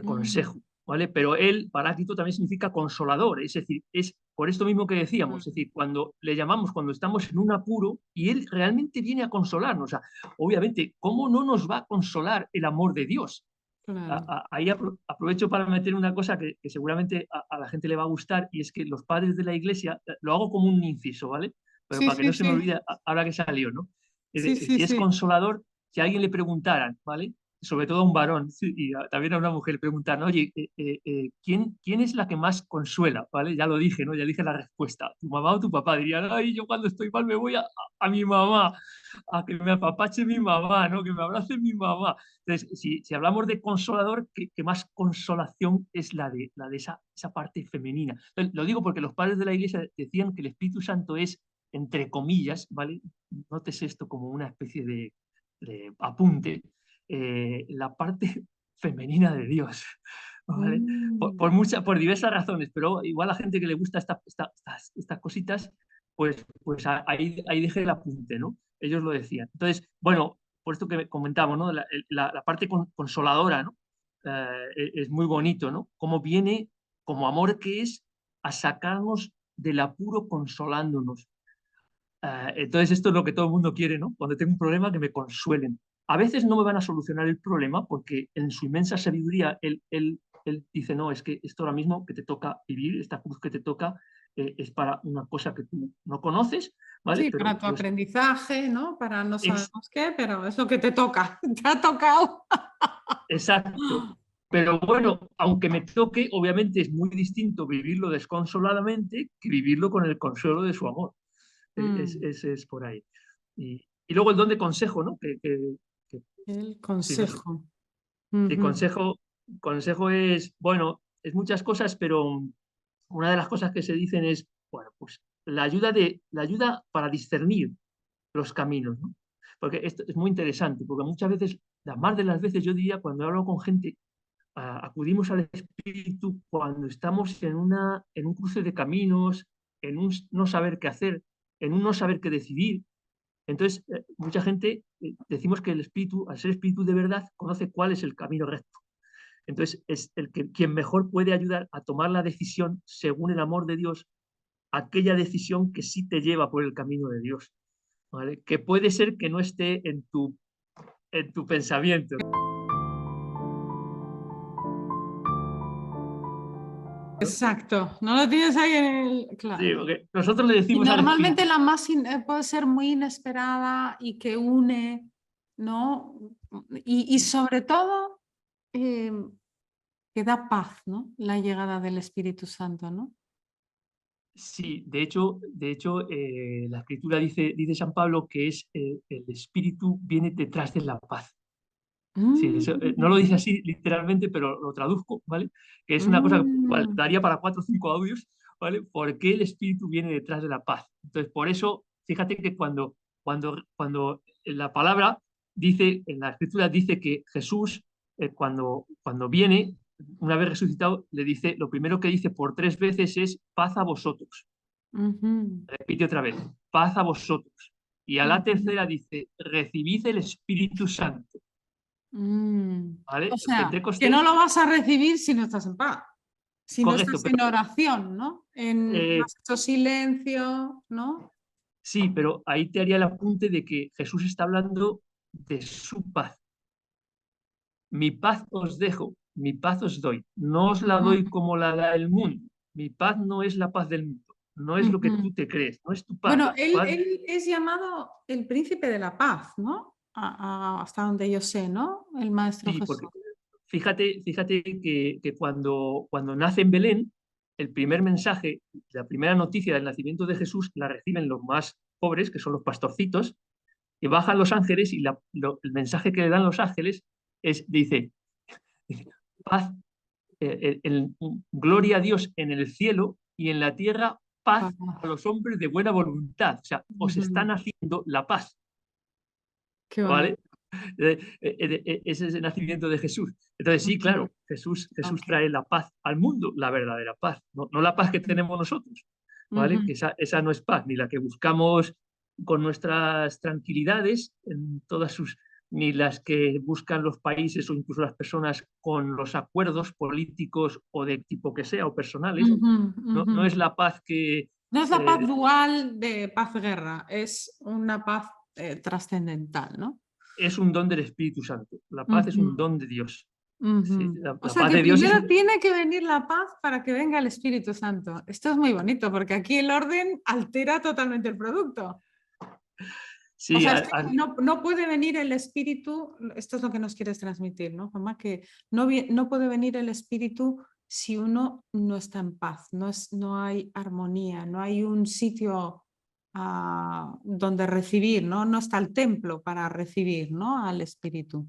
Mm, consejo, ¿vale? Pero él, Paráclito, también significa consolador, es decir, es por esto mismo que decíamos, es mm, decir, cuando le llamamos, cuando estamos en un apuro y él realmente viene a consolarnos, o sea, obviamente, ¿cómo no nos va a consolar el amor de Dios? claro. Ahí aprovecho para meter una cosa que seguramente a la gente le va a gustar y es que los padres de la iglesia, lo hago como un inciso, ¿vale? Pero Sí, para que sí, no se me sí. olvide ahora que salió, ¿no? Sí, sí, Si es sí. consolador, si a alguien le preguntaran, ¿vale? Sobre todo a un varón sí, y también a una mujer, le preguntan, oye, ¿quién es la que más consuela? ¿Vale? Ya lo dije, ¿no? Ya dije la respuesta. ¿Tu mamá o tu papá? Dirían, ay, yo cuando estoy mal me voy a mi mamá, a que me apapache mi mamá, ¿no? Que me abrace mi mamá. Entonces, si hablamos de consolador, ¿qué más consolación es la de esa parte femenina? Entonces, lo digo porque los padres de la iglesia decían que el Espíritu Santo es, entre comillas, ¿vale? Nótese esto como una especie de apunte, la parte femenina de Dios, ¿vale? Mm. Por diversas razones, pero igual a la gente que le gusta estas cositas, pues ahí dejé el apunte, ¿no? Ellos lo decían. Entonces, bueno, por esto que comentamos, ¿no? La parte consoladora, ¿no? Es muy bonito, ¿no? Cómo viene, como amor que es, a sacarnos del apuro consolándonos. Entonces, esto es lo que todo el mundo quiere, ¿no? Cuando tengo un problema, que me consuelen. A veces no me van a solucionar el problema porque en su inmensa sabiduría él dice, no, es que esto ahora mismo que te toca vivir, esta cruz que te toca, es para una cosa que tú no conoces, ¿vale? Sí, para tu Pero aprendizaje, ¿no? Para no es sabemos qué, pero es lo que te toca. Te ha tocado. exacto. Pero bueno, aunque me toque, obviamente es muy distinto vivirlo desconsoladamente que vivirlo con el consuelo de su amor. Mm. Es por ahí. Y luego el don de consejo, ¿no? Que El sí, no sé. consejo. Sí, Ujú. consejo es, bueno, es muchas cosas, pero una de las cosas que se dicen es, bueno, pues la ayuda para discernir los caminos, ¿no? Porque esto es muy interesante, porque muchas veces, las más de las veces yo diría, cuando hablo con gente, acudimos al espíritu cuando estamos en un cruce de caminos, en un no saber qué hacer, en un no saber qué decidir. Entonces, mucha gente decimos que el espíritu, al ser espíritu de verdad, conoce cuál es el camino recto. Entonces, es quien mejor puede ayudar a tomar la decisión según el amor de Dios, aquella decisión que sí te lleva por el camino de Dios, ¿vale? Que puede ser que no esté en tu pensamiento. Exacto. No lo tienes ahí en el... Sí, Claro. porque nosotros le Y decimos al normalmente espíritu, la más puede ser muy inesperada y que une, ¿no? Y sobre todo eh, que da paz, ¿no? La llegada del Espíritu Santo, ¿no? sí, de hecho la escritura dice San Pablo que es el espíritu viene detrás de la paz. Sí, eso, no lo Mm, dice así literalmente, pero lo traduzco, ¿vale? Que es una cosa que mm, daría para 4 o 5 audios, ¿vale? ¿Por qué el espíritu viene detrás de la paz? Entonces, por eso, fíjate que cuando la palabra dice, en la escritura dice que Jesús, cuando viene, una vez resucitado, le dice, lo primero que dice por 3 veces es paz a vosotros. ujú, Repite otra vez, paz a vosotros. Y a la ujú, tercera dice, recibid el Espíritu Santo, O ¿vale? El sea, que no Pentecostés. lo vas a recibir si no estás en paz, si no Correcto, estás en pero oración, ¿no? No eh, has hecho silencio, ¿no? sí, pero ahí te haría el apunte de que Jesús está hablando de su paz. Mi paz os dejo, mi paz os doy. No os la doy Ujú, como la da el mundo. Mi paz no es la paz del mundo. No es lo que tú ujú. te crees, no es tu paz. Bueno, Tu paz él es llamado el príncipe de la paz, ¿no? Hasta donde yo sé, ¿no? El Maestro sí, Jesús. porque fíjate que cuando nace en Belén, el primer mensaje, la primera noticia del nacimiento de Jesús la reciben los más pobres, que son los pastorcitos, y bajan los ángeles y el mensaje que le dan los ángeles dice, paz, gloria a Dios en el cielo y en la tierra paz Paz. a los hombres de buena voluntad. O sea, os Ujú. están haciendo la paz, Qué ¿vale? bonito. Ese es el nacimiento de Jesús. Entonces, sí, Ujú. claro, Jesús Ok. trae la paz al mundo, la verdadera paz, no la paz que tenemos nosotros, ¿vale? Ujú. Que esa no es paz, ni la que buscamos con nuestras tranquilidades, en todas sus, ni las que buscan los países o incluso las personas con los acuerdos políticos o de tipo que sea o personales. Ujú, ujú. No es la paz que No es la paz eh, dual de paz-guerra, es una paz trascendental, ¿no? es un don del Espíritu Santo. La paz es un Ujú, don de Dios. Sí, ujú. O la sea paz que de Dios es primero un... tiene que venir la paz para que venga el Espíritu Santo. Esto es muy bonito porque aquí el orden altera totalmente el producto. O Sí, sea, es que no puede venir el espíritu, esto es lo que nos quieres transmitir, ¿no, Juanma? Que no puede venir el espíritu si uno no está en paz, no hay armonía, no hay un sitio donde recibir, ¿no? No está el templo para recibir, ¿no? Al espíritu.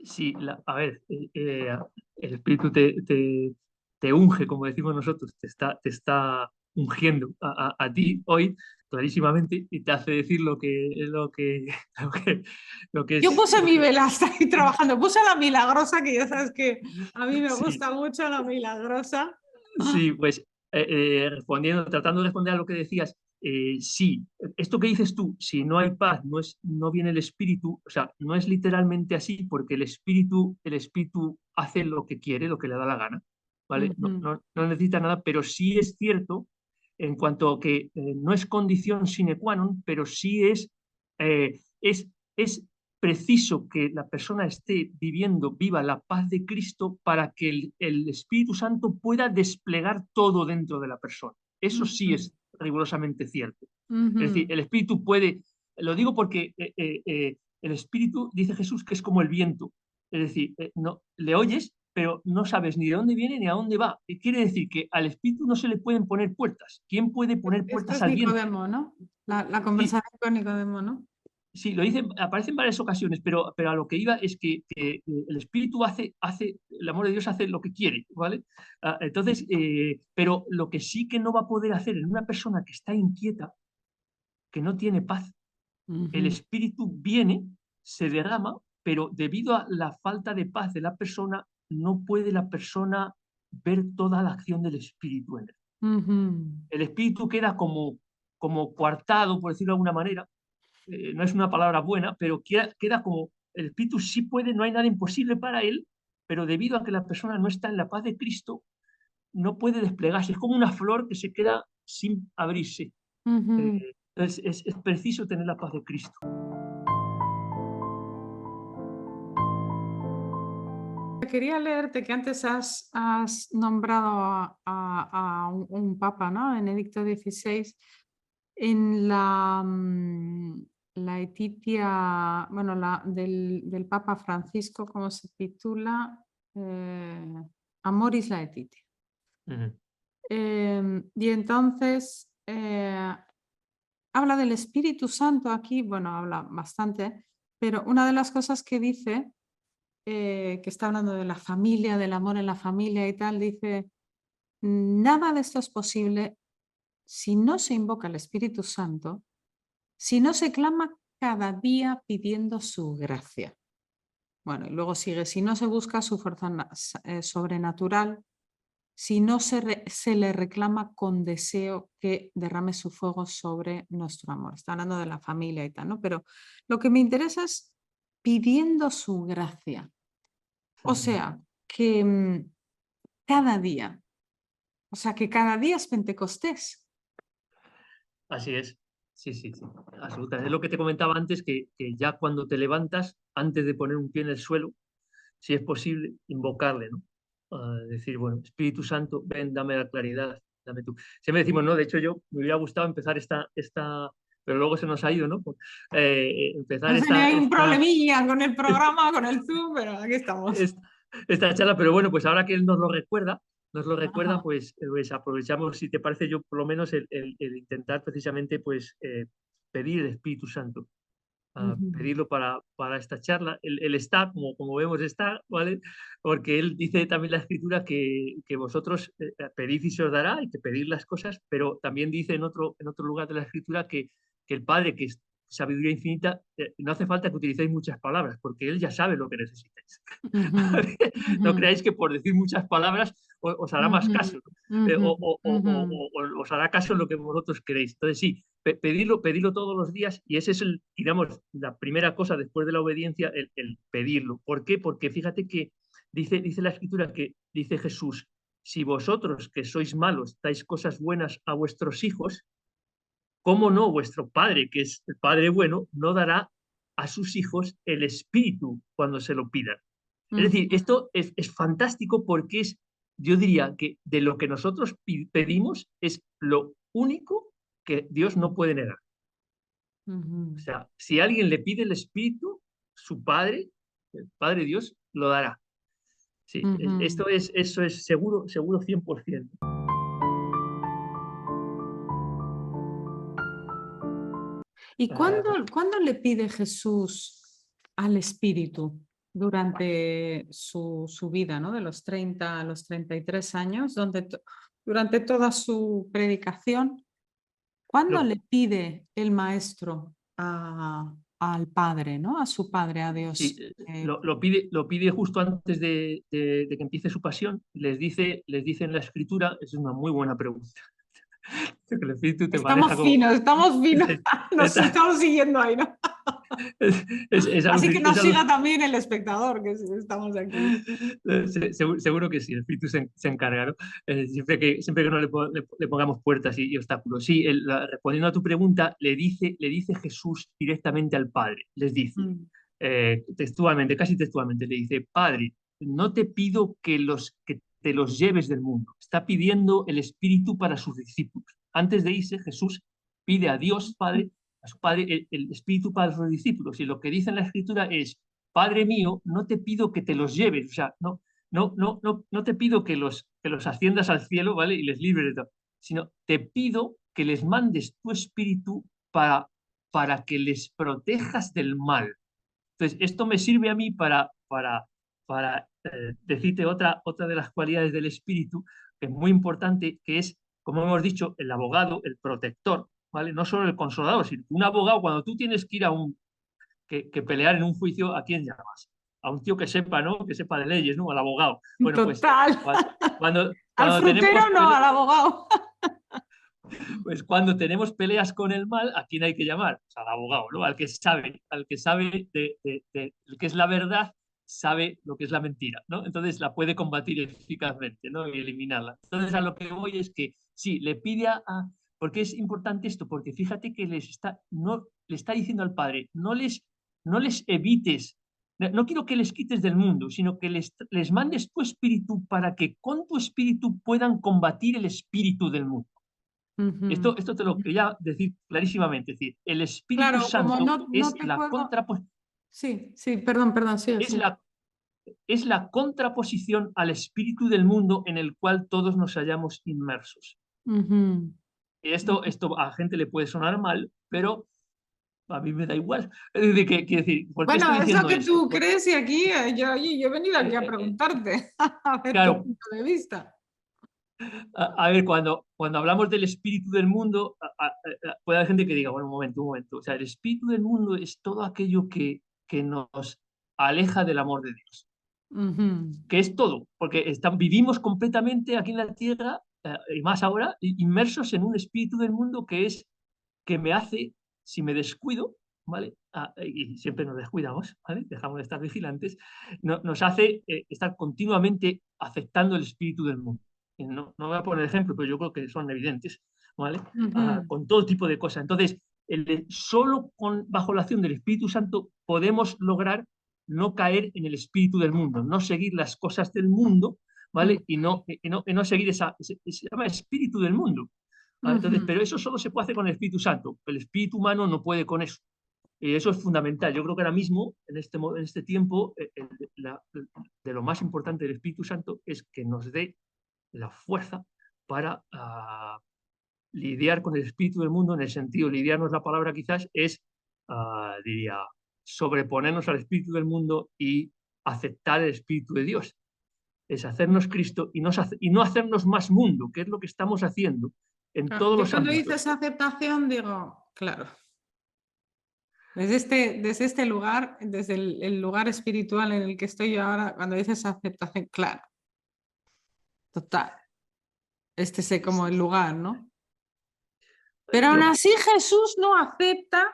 sí, a ver, el Espíritu te unge, como decimos nosotros, te está ungiendo a ti hoy clarísimamente y te hace decir lo que Yo es. puse mi vela, hasta ahí trabajando. Puse la milagrosa, que ya sabes que a mí me Sí, gusta mucho la milagrosa. sí, pues tratando de responder a lo que decías, sí, esto que dices tú, si no hay paz, no viene el espíritu, o sea, no es literalmente así, porque el espíritu hace lo que quiere, lo que le da la gana, ¿vale? Ujú. No necesita nada, pero sí es cierto en cuanto a que no es condición sine qua non, pero sí es preciso que la persona viva la paz de Cristo para que el Espíritu Santo pueda desplegar todo dentro de la persona. Eso sí Ujú. es rigurosamente cierto. Es decir, Ujú. el Espíritu puede, lo digo porque el Espíritu, dice Jesús, que es como el viento. Es decir, no, le oyes, pero no sabes ni de dónde viene ni a dónde va. Quiere decir que al Espíritu no se le pueden poner puertas. ¿Quién puede poner Esto puertas es al viento? Nicodemo, ¿no? La Sí, conversación con Nicodemo, ¿no? sí, aparece en varias ocasiones, pero a lo que iba es que el Espíritu el amor de Dios hace lo que quiere, ¿vale? Entonces, pero lo que sí que no va a poder hacer en una persona que está inquieta, que no tiene paz, el Ujú. Espíritu viene, se derrama, pero debido a la falta de paz de la persona, no puede la persona ver toda la acción del Espíritu en él. Ujú. El Espíritu queda como coartado, por decirlo de alguna manera, no es una palabra buena, pero queda como el espíritu sí puede, no hay nada imposible para él, pero debido a que la persona no está en la paz de Cristo, no puede desplegarse. Es como una flor que se queda sin abrirse. Ujú. Entonces es preciso tener la paz de Cristo. Quería leerte que antes has nombrado a un papa, ¿no? Benedicto XVI, en la Etitia, bueno, del Papa Francisco, ¿cómo se titula? Amoris Laetitia. Uh -huh. Y entonces habla del Espíritu Santo aquí, bueno, habla bastante, pero una de las cosas que dice, que está hablando de la familia, del amor en la familia y tal, dice, nada de esto es posible si no se invoca al Espíritu Santo, si no se clama cada día pidiendo su gracia. Bueno, y luego sigue, si no se busca su fuerza sobrenatural, si no se le reclama con deseo que derrame su fuego sobre nuestro amor. Está hablando de la familia y tal, ¿no? Pero lo que me interesa es pidiendo su gracia. Uh O -huh. sea, que cada día, o sea, que cada día es Pentecostés. Así es. Sí, sí, sí, absolutamente. Es lo que te comentaba antes, que ya cuando te levantas, antes de poner un pie en el suelo, si es posible, invocarle, ¿no? Decir, bueno, Espíritu Santo, ven, dame la claridad, dame tú. Siempre decimos, ¿no? De hecho, yo me hubiera gustado empezar pero luego se nos ha ido, ¿no? Empezar Hemos tenido ahí un problemilla con el programa, con el Zoom, pero aquí estamos. esta, esta charla, pero bueno, pues ahora que él nos lo recuerda, Ajá. pues aprovechamos, si te parece, yo por lo menos el intentar precisamente, pues, pedir el Espíritu Santo a Ujú. pedirlo para esta charla. Él está, como vemos, está, ¿vale? Porque él dice también la escritura que vosotros pedid y se os dará, hay que pedir las cosas, pero también dice en otro lugar de la escritura que el Padre, que es sabiduría infinita, no hace falta que utilicéis muchas palabras, porque Él ya sabe lo que necesitáis. Ujú. No Ujú. creáis que por decir muchas palabras os hará más Ujú. caso, ¿no? Ujú. Ujú. Os hará caso en lo que vosotros queréis. Entonces, sí, pedirlo todos los días y ese es digamos, la primera cosa después de la obediencia, el pedirlo. ¿Por qué? Porque fíjate que dice la escritura que dice Jesús, si vosotros que sois malos dais cosas buenas a vuestros hijos, ¿cómo no vuestro Padre, que es el Padre bueno, no dará a sus hijos el Espíritu cuando se lo pidan? Es decir, Ujú. esto es fantástico porque yo diría que de lo que nosotros pedimos es lo único que Dios no puede negar. O Ujú. sea, si alguien le pide el Espíritu, su Padre, el Padre Dios, lo dará. Sí, Ujú. eso es seguro, seguro 100%. ¿Y Eh, cuándo le pide Jesús al Espíritu durante su vida, ¿no? De los 30 a los 33 años, donde durante toda su predicación, ¿cuándo Lo, le pide el maestro al Padre, ¿no? A su Padre, a sí, Dios? lo pide justo antes de que empiece su pasión. Les dice en la escritura, es una muy buena pregunta. Que el Espíritu te maneja como... Estamos finos, nos Está- estamos siguiendo ahí, ¿no? es Así que nos es siga también el espectador, que estamos aquí. Seguro que sí, el Espíritu se encarga, ¿no? Siempre que no le pongamos puertas y obstáculos. Sí, respondiendo a tu pregunta, le dice Jesús directamente al Padre, les dice, Mm, textualmente, casi textualmente, le dice, Padre, no te pido que te los lleves del mundo, está pidiendo el Espíritu para sus discípulos. Antes de irse, Jesús pide a Dios Padre, a su Padre, el Espíritu para sus discípulos. Y lo que dice en la Escritura es, Padre mío, no te pido que te los lleves, o sea, no te pido que los asciendas al cielo, ¿vale? Y les libres de todo, sino te pido que les mandes tu espíritu para que les protejas del mal. Entonces, esto me sirve a mí para decirte otra de las cualidades del espíritu, que es muy importante, que es, como hemos dicho, el abogado, el protector, ¿vale? No solo el consolador, sino un abogado, cuando tú tienes que ir que pelear en un juicio, ¿a quién llamas? A un tío que sepa, ¿no? Que sepa de leyes, ¿no? Al abogado. Bueno, pues total. Al cuando tenemos frutero no, al abogado. pues cuando tenemos peleas con el mal, ¿a quién hay que llamar? Pues al abogado, ¿no? Al que sabe de lo que es la verdad, sabe lo que es la mentira, ¿no? Entonces la puede combatir eficazmente, ¿no? Y eliminarla. Entonces a lo que voy es que sí, le pide ¿por qué es importante esto? Porque fíjate que no, le está diciendo al Padre, no les evites, no quiero que les quites del mundo, sino que les mandes tu espíritu para que con tu espíritu puedan combatir el espíritu del mundo. Ujú, Esto te lo ujú. quería decir clarísimamente. Es decir, el Espíritu Claro, como Santo no te puedo. Sí, sí, perdón, sí, es sí. la, es la contraposición al espíritu del mundo en el cual todos nos hallamos inmersos. Ujú. Y esto a la gente le puede sonar mal, pero a mí me da igual. Es decir, quiero decir, ¿por qué Bueno, estoy es lo diciendo que esto? tú crees y aquí yo he venido aquí Eh, a eh, eh, preguntarte, a ver tu claro, punto de vista. a ver, cuando hablamos del espíritu del mundo, puede haber gente que diga, bueno, un momento. O sea, el espíritu del mundo es todo aquello que nos aleja del amor de Dios, Ujú, que es todo, porque vivimos completamente aquí en la tierra, y más ahora, inmersos en un espíritu del mundo que me hace, si me descuido, ¿vale? Y siempre nos descuidamos, ¿vale? Dejamos de estar vigilantes, nos hace estar continuamente aceptando el espíritu del mundo. Y no voy a poner ejemplos, pero yo creo que son evidentes, ¿vale? ujú, Con todo tipo de cosas. Entonces, solo bajo la acción del Espíritu Santo podemos lograr no caer en el espíritu del mundo, no seguir las cosas del mundo, ¿vale? Y no seguir se llama espíritu del mundo. ¿Vale? Entonces, ujú. pero eso solo se puede hacer con el Espíritu Santo. El espíritu humano no puede con eso. Y eso es fundamental. Yo creo que ahora mismo, en este tiempo, de lo más importante del Espíritu Santo es que nos dé la fuerza para lidiar con el espíritu del mundo, en el sentido, lidiar no es la palabra quizás, es, diría, sobreponernos al espíritu del mundo y aceptar el espíritu de Dios. Es hacernos Cristo y no hacernos más mundo, que es lo que estamos haciendo en Claro, todos yo los cuando ámbitos. dices aceptación digo, claro, desde este lugar, desde el lugar espiritual en el que estoy yo ahora, cuando dices aceptación, claro, total, este es como el lugar, ¿no? Pero aún Lo, así Jesús no acepta,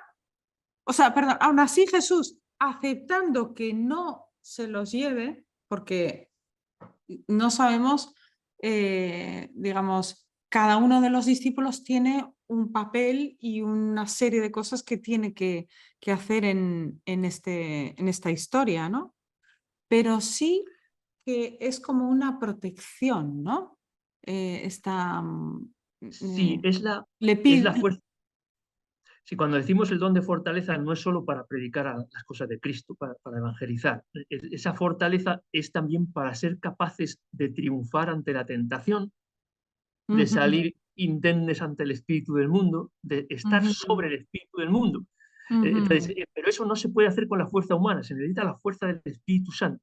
o sea, perdón, aún así Jesús aceptando que no se los lleve, porque no sabemos, digamos, cada uno de los discípulos tiene un papel y una serie de cosas que tiene que hacer en esta historia, ¿no? Pero sí que es como una protección, ¿no? Esta, sí, le es la pide. fuerza. Si cuando decimos el don de fortaleza no es solo para predicar las cosas de Cristo, para evangelizar, esa fortaleza es también para ser capaces de triunfar ante la tentación, de Ujú, salir indemnes ante el espíritu del mundo, de estar sobre ujú, el espíritu del mundo. Entonces, ujú, pero eso no se puede hacer con la fuerza humana, se necesita la fuerza del Espíritu Santo.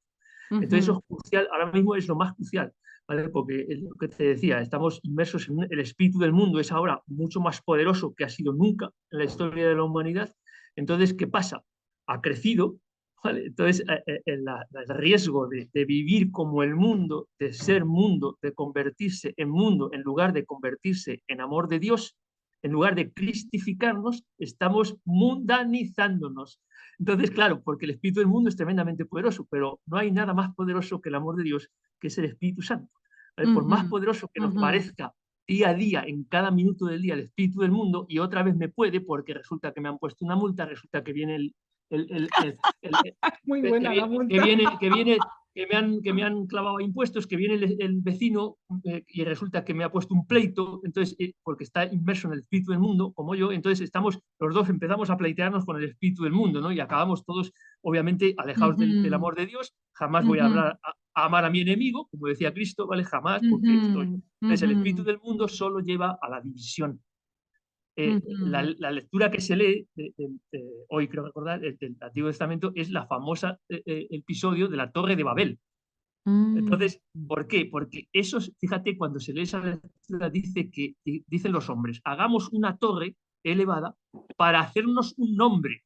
Entonces eso ujú, es crucial, ahora mismo es lo más crucial, ¿vale? Porque es lo que te decía, estamos inmersos en el espíritu del mundo, es ahora mucho más poderoso que ha sido nunca en la historia de la humanidad. Entonces, ¿qué pasa? Ha crecido, ¿vale? Entonces, el riesgo de vivir como el mundo, de ser mundo, de convertirse en mundo, en lugar de convertirse en amor de Dios, en lugar de cristificarnos, estamos mundanizándonos. Entonces, claro, porque el espíritu del mundo es tremendamente poderoso, pero no hay nada más poderoso que el amor de Dios, que es el Espíritu Santo. ¿Vale? Por más Ujú, poderoso que nos ujú. parezca día a día, en cada minuto del día, el espíritu del mundo, y otra vez me puede, porque resulta que me han puesto una multa, resulta que viene Muy buena la que multa. viene, que me han clavado impuestos, que viene el vecino y resulta que me ha puesto un pleito, entonces, porque está inmerso en el espíritu del mundo, como yo, entonces estamos, los dos empezamos a pleitearnos con el espíritu del mundo, ¿no? Y acabamos todos, obviamente, alejados del Ujú, amor de Dios. Jamás voy a ujú, hablar a amar a mi enemigo, como decía Cristo, ¿vale? Jamás, porque estoy. ujú, Entonces, el ujú, espíritu del mundo solo lleva a la división. ujú. La lectura que se lee, hoy creo recordar, del Antiguo Testamento, es la famosa episodio de la Torre de Babel. Mm, Entonces, ¿por qué? Porque eso, fíjate, cuando se lee esa lectura, dicen los hombres, hagamos una torre elevada para hacernos un nombre.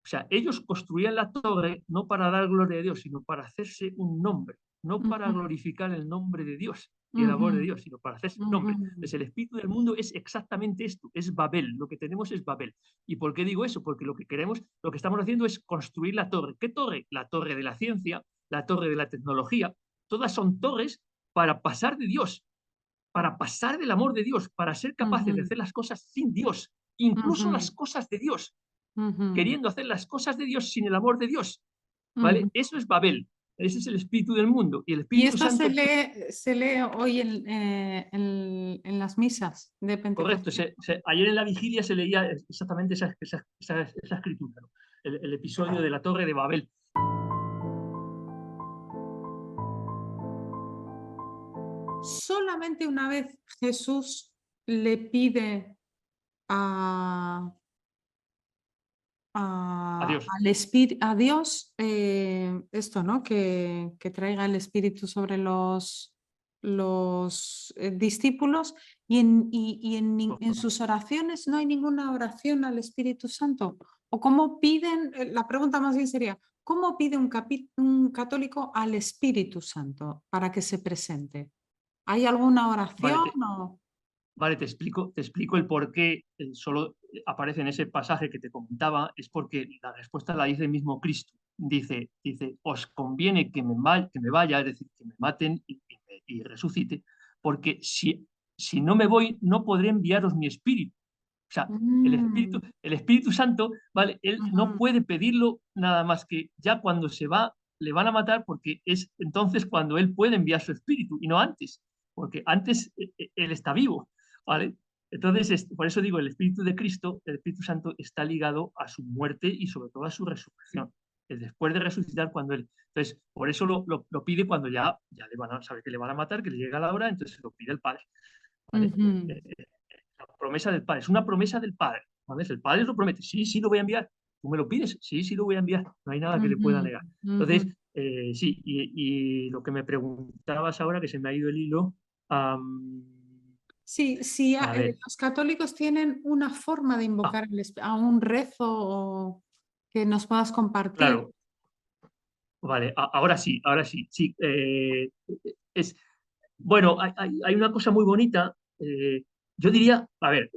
O sea, ellos construían la torre no para dar gloria a Dios, sino para hacerse un nombre, no para ujú, glorificar el nombre de Dios y el amor de ujú, Dios, sino para hacerse un ujú, nombre. Entonces, el espíritu del mundo es exactamente esto, es Babel, lo que tenemos es Babel. ¿Y por qué digo eso? Porque lo que queremos, lo que estamos haciendo es construir la torre. ¿Qué torre? La torre de la ciencia, la torre de la tecnología, todas son torres para pasar de Dios, para pasar del amor de Dios, para ser capaces de ujú, hacer las cosas sin Dios, incluso ujú, las cosas de Dios, ujú, queriendo hacer las cosas de Dios sin el amor de Dios, ujú. ¿vale? Eso es Babel, ese es el espíritu del mundo. Y el Y Espíritu esto Santo, se lee hoy en las misas de correcto, Pentecostés. ayer en la vigilia se leía exactamente esa escritura, ¿no? El episodio de la Torre de Babel. Solamente una vez Jesús le pide a, Adiós. a Dios esto, ¿no? Que traiga el Espíritu sobre los discípulos en sus oraciones no hay ninguna oración al Espíritu Santo. ¿O cómo piden? La pregunta más bien sería, ¿cómo pide un católico al Espíritu Santo para que se presente? ¿Hay alguna Vale, oración o...? vale, te explico el por qué solo aparece en ese pasaje que te comentaba, es porque la respuesta la dice el mismo Cristo. Dice, os conviene que me vaya, es decir, que me maten y resucite, porque si no me voy, no podré enviaros mi espíritu. O sea, Mm, el Espíritu Santo, ¿vale? Él no ujú, puede pedirlo nada más que ya cuando se va, le van a matar porque es entonces cuando él puede enviar su espíritu y no antes, porque antes él está vivo, ¿vale? Entonces, por eso digo, el Espíritu de Cristo, el Espíritu Santo, está ligado a su muerte y sobre todo a su resurrección. Es después de resucitar cuando él. Entonces, por eso lo pide cuando ya le van a saber que le van a matar, que le llega la hora, entonces lo pide el Padre. ¿Vale? ujú, Eh, la promesa del Padre, es una promesa del Padre. ¿Vale? El Padre lo promete, sí, sí lo voy a enviar. ¿Tú me lo pides? Sí, sí lo voy a enviar. No hay nada que le ujú, pueda negar. ujú. Entonces, sí, y lo que me preguntabas ahora, que se me ha ido el hilo, Sí, sí, a ver, los católicos tienen una forma de ah, invocar a un rezo que nos puedas compartir. claro, vale, ahora sí, ahora sí, sí. Es, bueno, hay una cosa muy bonita. Yo diría, a ver,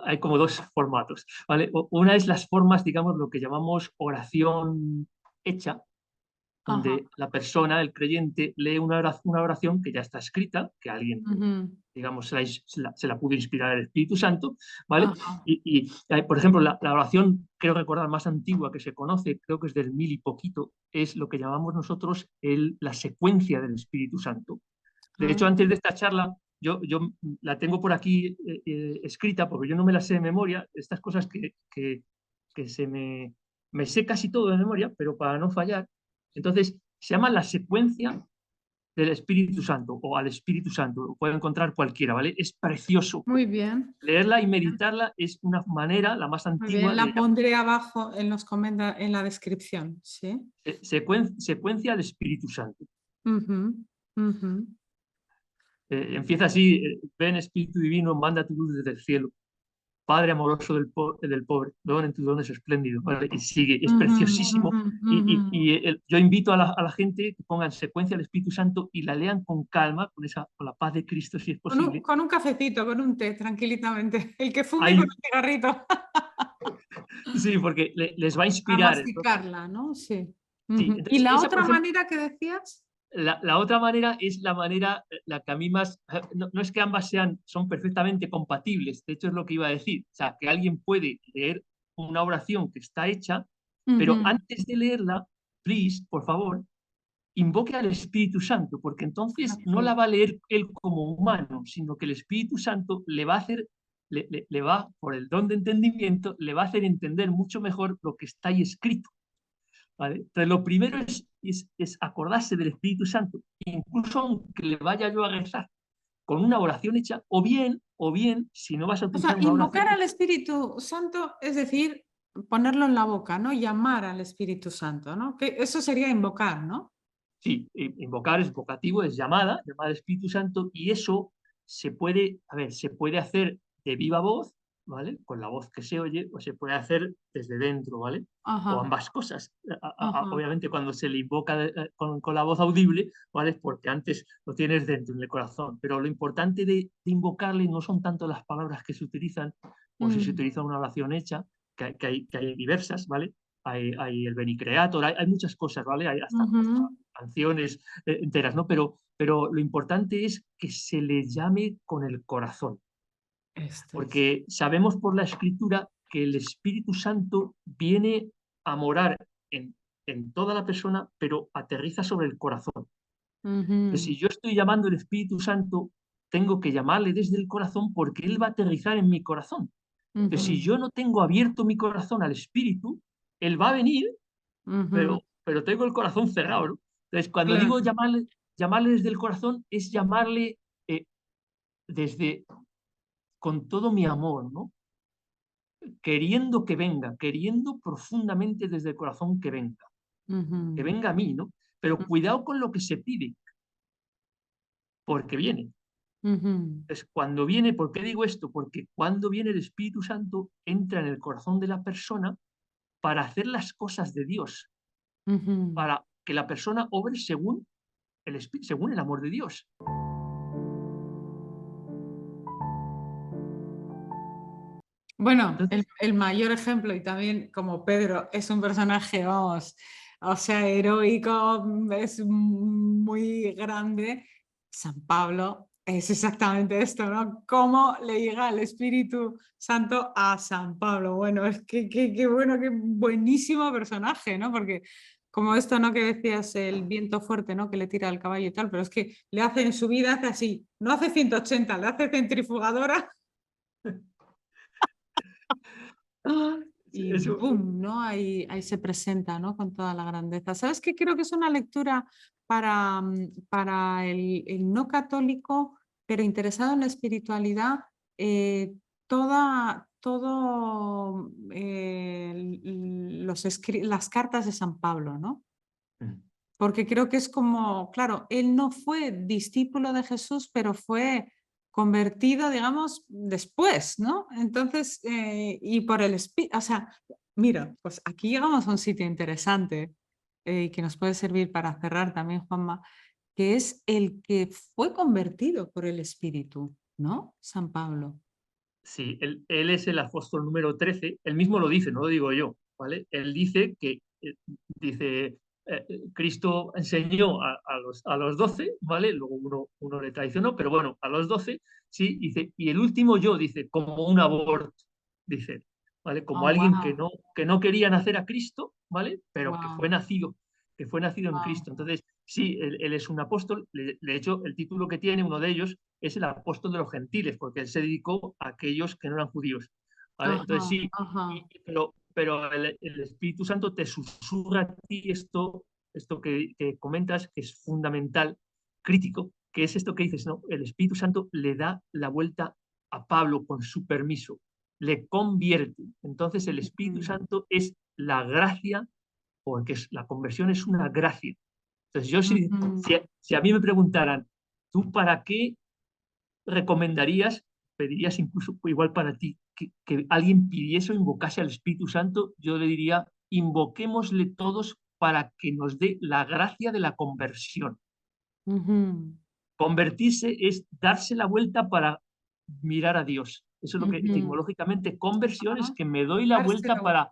hay como dos formatos, ¿vale? Una es las formas, digamos, lo que llamamos oración hecha, Ajá. donde la persona, el creyente, lee una oración que ya está escrita, que alguien, Ujú, digamos, se la pudo inspirar el Espíritu Santo, ¿vale? ajá. Por ejemplo, la oración, creo recordar, más antigua que se conoce, creo que es del 1000 y poquito, es lo que llamamos nosotros la secuencia del Espíritu Santo. De hecho, Ah, antes de esta charla, yo la tengo por aquí escrita, porque yo no me la sé de memoria, estas cosas que me sé casi todo de memoria, pero para no fallar. Entonces, se llama la secuencia del Espíritu Santo o al Espíritu Santo, lo puede encontrar cualquiera, ¿vale? Es precioso. muy bien. Leerla y meditarla es una manera, la más Muy bien, antigua, la pondré abajo en en la descripción, ¿sí? secuencia del Espíritu Santo. Ujú. Ujú. Empieza así, ven Espíritu Divino, manda tu luz desde el cielo. Padre amoroso del pobre, don en tu don es espléndido, ¿vale? Y sigue, es Ujú, preciosísimo. ujú, ujú. Yo invito a la gente que pongan secuencia del Espíritu Santo y la lean con calma, con la paz de Cristo, si es posible. Con un cafecito, con un té, tranquilamente. El que fume con Hay, un cigarrito. sí, porque les va a A inspirar. Entonces, masticarla, ¿no? Sí. sí, Ujú. ¿Y entonces la esa, por otra ejemplo, manera que decías? la otra manera es la manera, la que a mí más, no, no es que ambas son perfectamente compatibles, de hecho es lo que iba a decir, o sea, que alguien puede leer una oración que está hecha, pero Ujú. antes de leerla, please, por favor, invoque al Espíritu Santo, porque entonces no la Así. va a leer él como humano, sino que el Espíritu Santo le va a hacer, le va, por el don de entendimiento, le va a hacer entender mucho mejor lo que está ahí escrito. ¿Vale? Entonces, lo primero es acordarse del Espíritu Santo, incluso aunque le vaya yo a rezar con una oración hecha, o bien, si no vas a O sea, utilizar una oración invocar al hecha, Espíritu Santo, es decir, ponerlo en la boca, ¿no? Llamar al Espíritu Santo, ¿no? Que eso sería invocar, ¿no? sí, invocar es vocativo, es llamada al Espíritu Santo, y eso se puede, a ver, se puede hacer de viva voz, ¿vale? Con la voz que se oye, o se puede hacer desde dentro, ¿vale? O Ajá, ambas cosas. ajá. Obviamente cuando se le invoca con la voz audible, ¿vale? Es porque antes lo tienes dentro, en el corazón. Pero lo importante de invocarle no son tanto las palabras que se utilizan, o si se Mm, utiliza una oración hecha, que hay diversas, ¿vale? Hay el Beni Creator, hay muchas cosas, ¿vale? Hay hasta ujú. canciones enteras, ¿no? Pero lo importante es que se le llame con el corazón, Esto es. porque sabemos por la Escritura que el Espíritu Santo viene a morar en toda la persona, pero aterriza sobre el corazón. Entonces, Ujú, si yo estoy llamando al Espíritu Santo, tengo que llamarle desde el corazón porque Él va a aterrizar en mi corazón. Entonces, si ujú, yo no tengo abierto mi corazón al Espíritu, Él va a venir, ujú. pero tengo el corazón cerrado, ¿no? Entonces, cuando digo Claro. llamarle desde el corazón, es llamarle desde con todo mi amor, ¿no? Queriendo que venga, queriendo profundamente desde el corazón que Ujú, venga a mí, ¿no? Pero cuidado con lo que se pide, porque viene. ujú, Entonces, cuando viene, ¿por qué digo esto? Porque cuando viene el Espíritu Santo, entra en el corazón de la persona para hacer las cosas de Dios, ujú. para que la persona obre según el amor de Dios. Bueno, Entonces, el mayor ejemplo, y también como Pedro es un personaje, vamos, o sea, heroico, es muy grande, San Pablo es exactamente esto, ¿no? ¿Cómo le llega el Espíritu Santo a San Pablo? Bueno, es que bueno, qué buenísimo personaje, ¿no? Porque como esto, ¿no? Que decías, el viento fuerte, ¿no? Que le tira al caballo y tal, pero es que le hace en su vida, hace así, no hace 180, le hace centrifugadora. Y eso, boom, ¿no? Ahí se presenta, ¿no? Con toda la grandeza. ¿Sabes qué? Creo que es una lectura para el no católico, pero interesado en la espiritualidad, todo las cartas de San Pablo, ¿no? Porque creo que es como, claro, él no fue discípulo de Jesús, pero fue convertido, digamos, después, ¿no? Entonces, y por el Espíritu, o sea, mira, pues aquí llegamos a un sitio interesante que nos puede servir para cerrar también, Juanma, que es el que fue convertido por el Espíritu, ¿no? San Pablo. sí, él es el apóstol número 13. Él mismo lo dice, no lo digo yo, ¿vale? Él dice dice, Cristo enseñó a los 12, ¿vale? Luego uno le traicionó, pero bueno, a los 12, sí, dice, y el último yo, dice, como un aborto, dice, ¿vale? Como Oh, alguien que wow, no, que no quería nacer a Cristo, ¿vale? Pero wow, que fue nacido en wow. Cristo. Entonces, sí, él es un apóstol, de hecho, el título que tiene, uno de ellos, es el apóstol de los gentiles, porque él se dedicó a aquellos que no eran judíos, ¿vale? Entonces, Ajá, sí, ajá. pero el Espíritu Santo te susurra a ti esto que comentas, que es fundamental, crítico, que es esto que dices, ¿no? El Espíritu Santo le da la vuelta a Pablo con su permiso, le convierte. Entonces el Espíritu Mm, Santo es la gracia, porque la conversión es una gracia. Entonces yo si a mí me preguntaran, ¿tú para qué recomendarías, pedirías incluso igual para ti, que alguien pidiese o invocase al Espíritu Santo? Yo le diría, invoquémosle todos para que nos dé la gracia de la conversión. Ujú, Convertirse es darse la vuelta para mirar a Dios. Eso es lo que ujú. etimológicamente conversión es Ah, que me doy la darse vuelta la vuelta.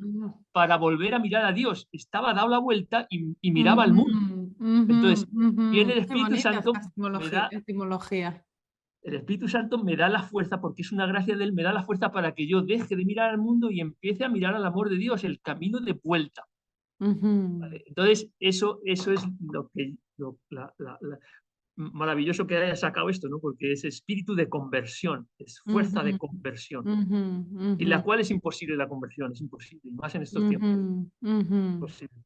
para volver a mirar a Dios. Estaba dado la vuelta y miraba al Ujú, mundo. ujú, Entonces, viene ujú. el Qué Espíritu bonita esta Santo, etimología. el Espíritu Santo me da la fuerza, porque es una gracia de Él, me da la fuerza para que yo deje de mirar al mundo y empiece a mirar al amor de Dios, el camino de vuelta. Ujú, ¿Vale? Entonces, eso es lo que maravilloso que haya sacado esto, ¿no? Porque es espíritu de conversión, es fuerza de ujú, conversión, ujú, y ujú, la cual es imposible la conversión, es imposible, y más en estos tiempos, ujú, ujú. imposible.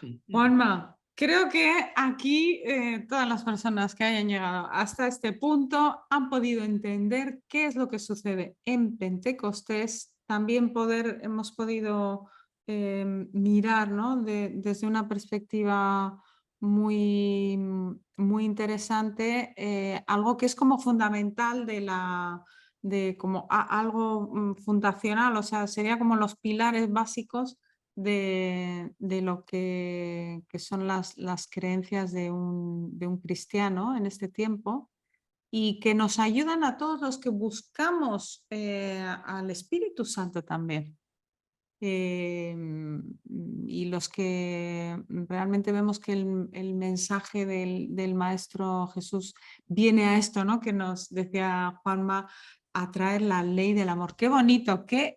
Sí, sí, sí. Juanma, creo que aquí todas las personas que hayan llegado hasta este punto han podido entender qué es lo que sucede en Pentecostés. También hemos podido mirar, ¿no? Desde una perspectiva muy, muy interesante, algo que es como fundamental de como algo fundacional, o sea, sería como los pilares básicos de lo que son las creencias de un cristiano en este tiempo y que nos ayudan a todos los que buscamos al Espíritu Santo también. Y los que realmente vemos que el mensaje del Maestro Jesús viene a esto, ¿no? Que nos decía Juanma, a traer la ley del amor. Qué bonito, qué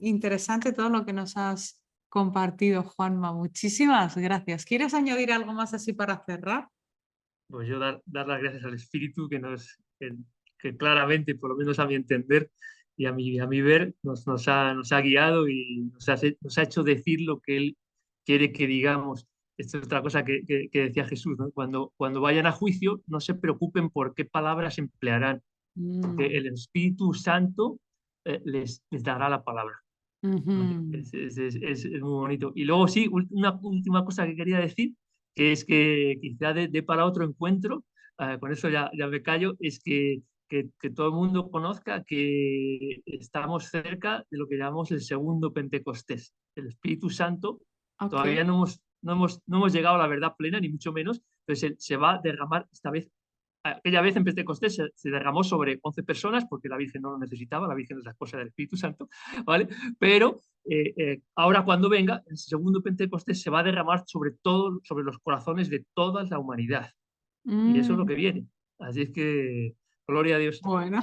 interesante todo lo que nos has compartido, Juanma. Muchísimas gracias. ¿Quieres añadir algo más así para cerrar? Pues yo dar las gracias al Espíritu que claramente, por lo menos a mi entender y a mi ver, nos ha guiado y nos ha hecho decir lo que Él quiere que digamos. Esto es otra cosa que decía Jesús, ¿no? Cuando vayan a juicio, no se preocupen por qué palabras emplearán, porque Mm, el Espíritu Santo les dará la palabra. ¿Vale? ujú, Es muy bonito. Y luego sí, una última cosa que quería decir, que es que quizá de para otro encuentro, con eso ya me callo, es que todo el mundo conozca que estamos cerca de lo que llamamos el segundo Pentecostés. El Espíritu Santo ok. todavía no hemos llegado a la verdad plena, ni mucho menos, pero se va a derramar esta vez. Aquella vez en Pentecostés se derramó sobre 11 personas porque la Virgen no lo necesitaba, la Virgen es la esposa del Espíritu Santo, ¿vale? Pero ahora cuando venga, el segundo Pentecostés se va a derramar sobre los corazones de toda la humanidad. Y eso es lo Mm, que viene. Así es que, gloria a Dios. bueno.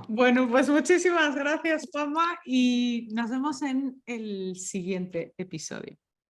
Bueno, pues muchísimas gracias, Juanma, y nos vemos en el siguiente episodio.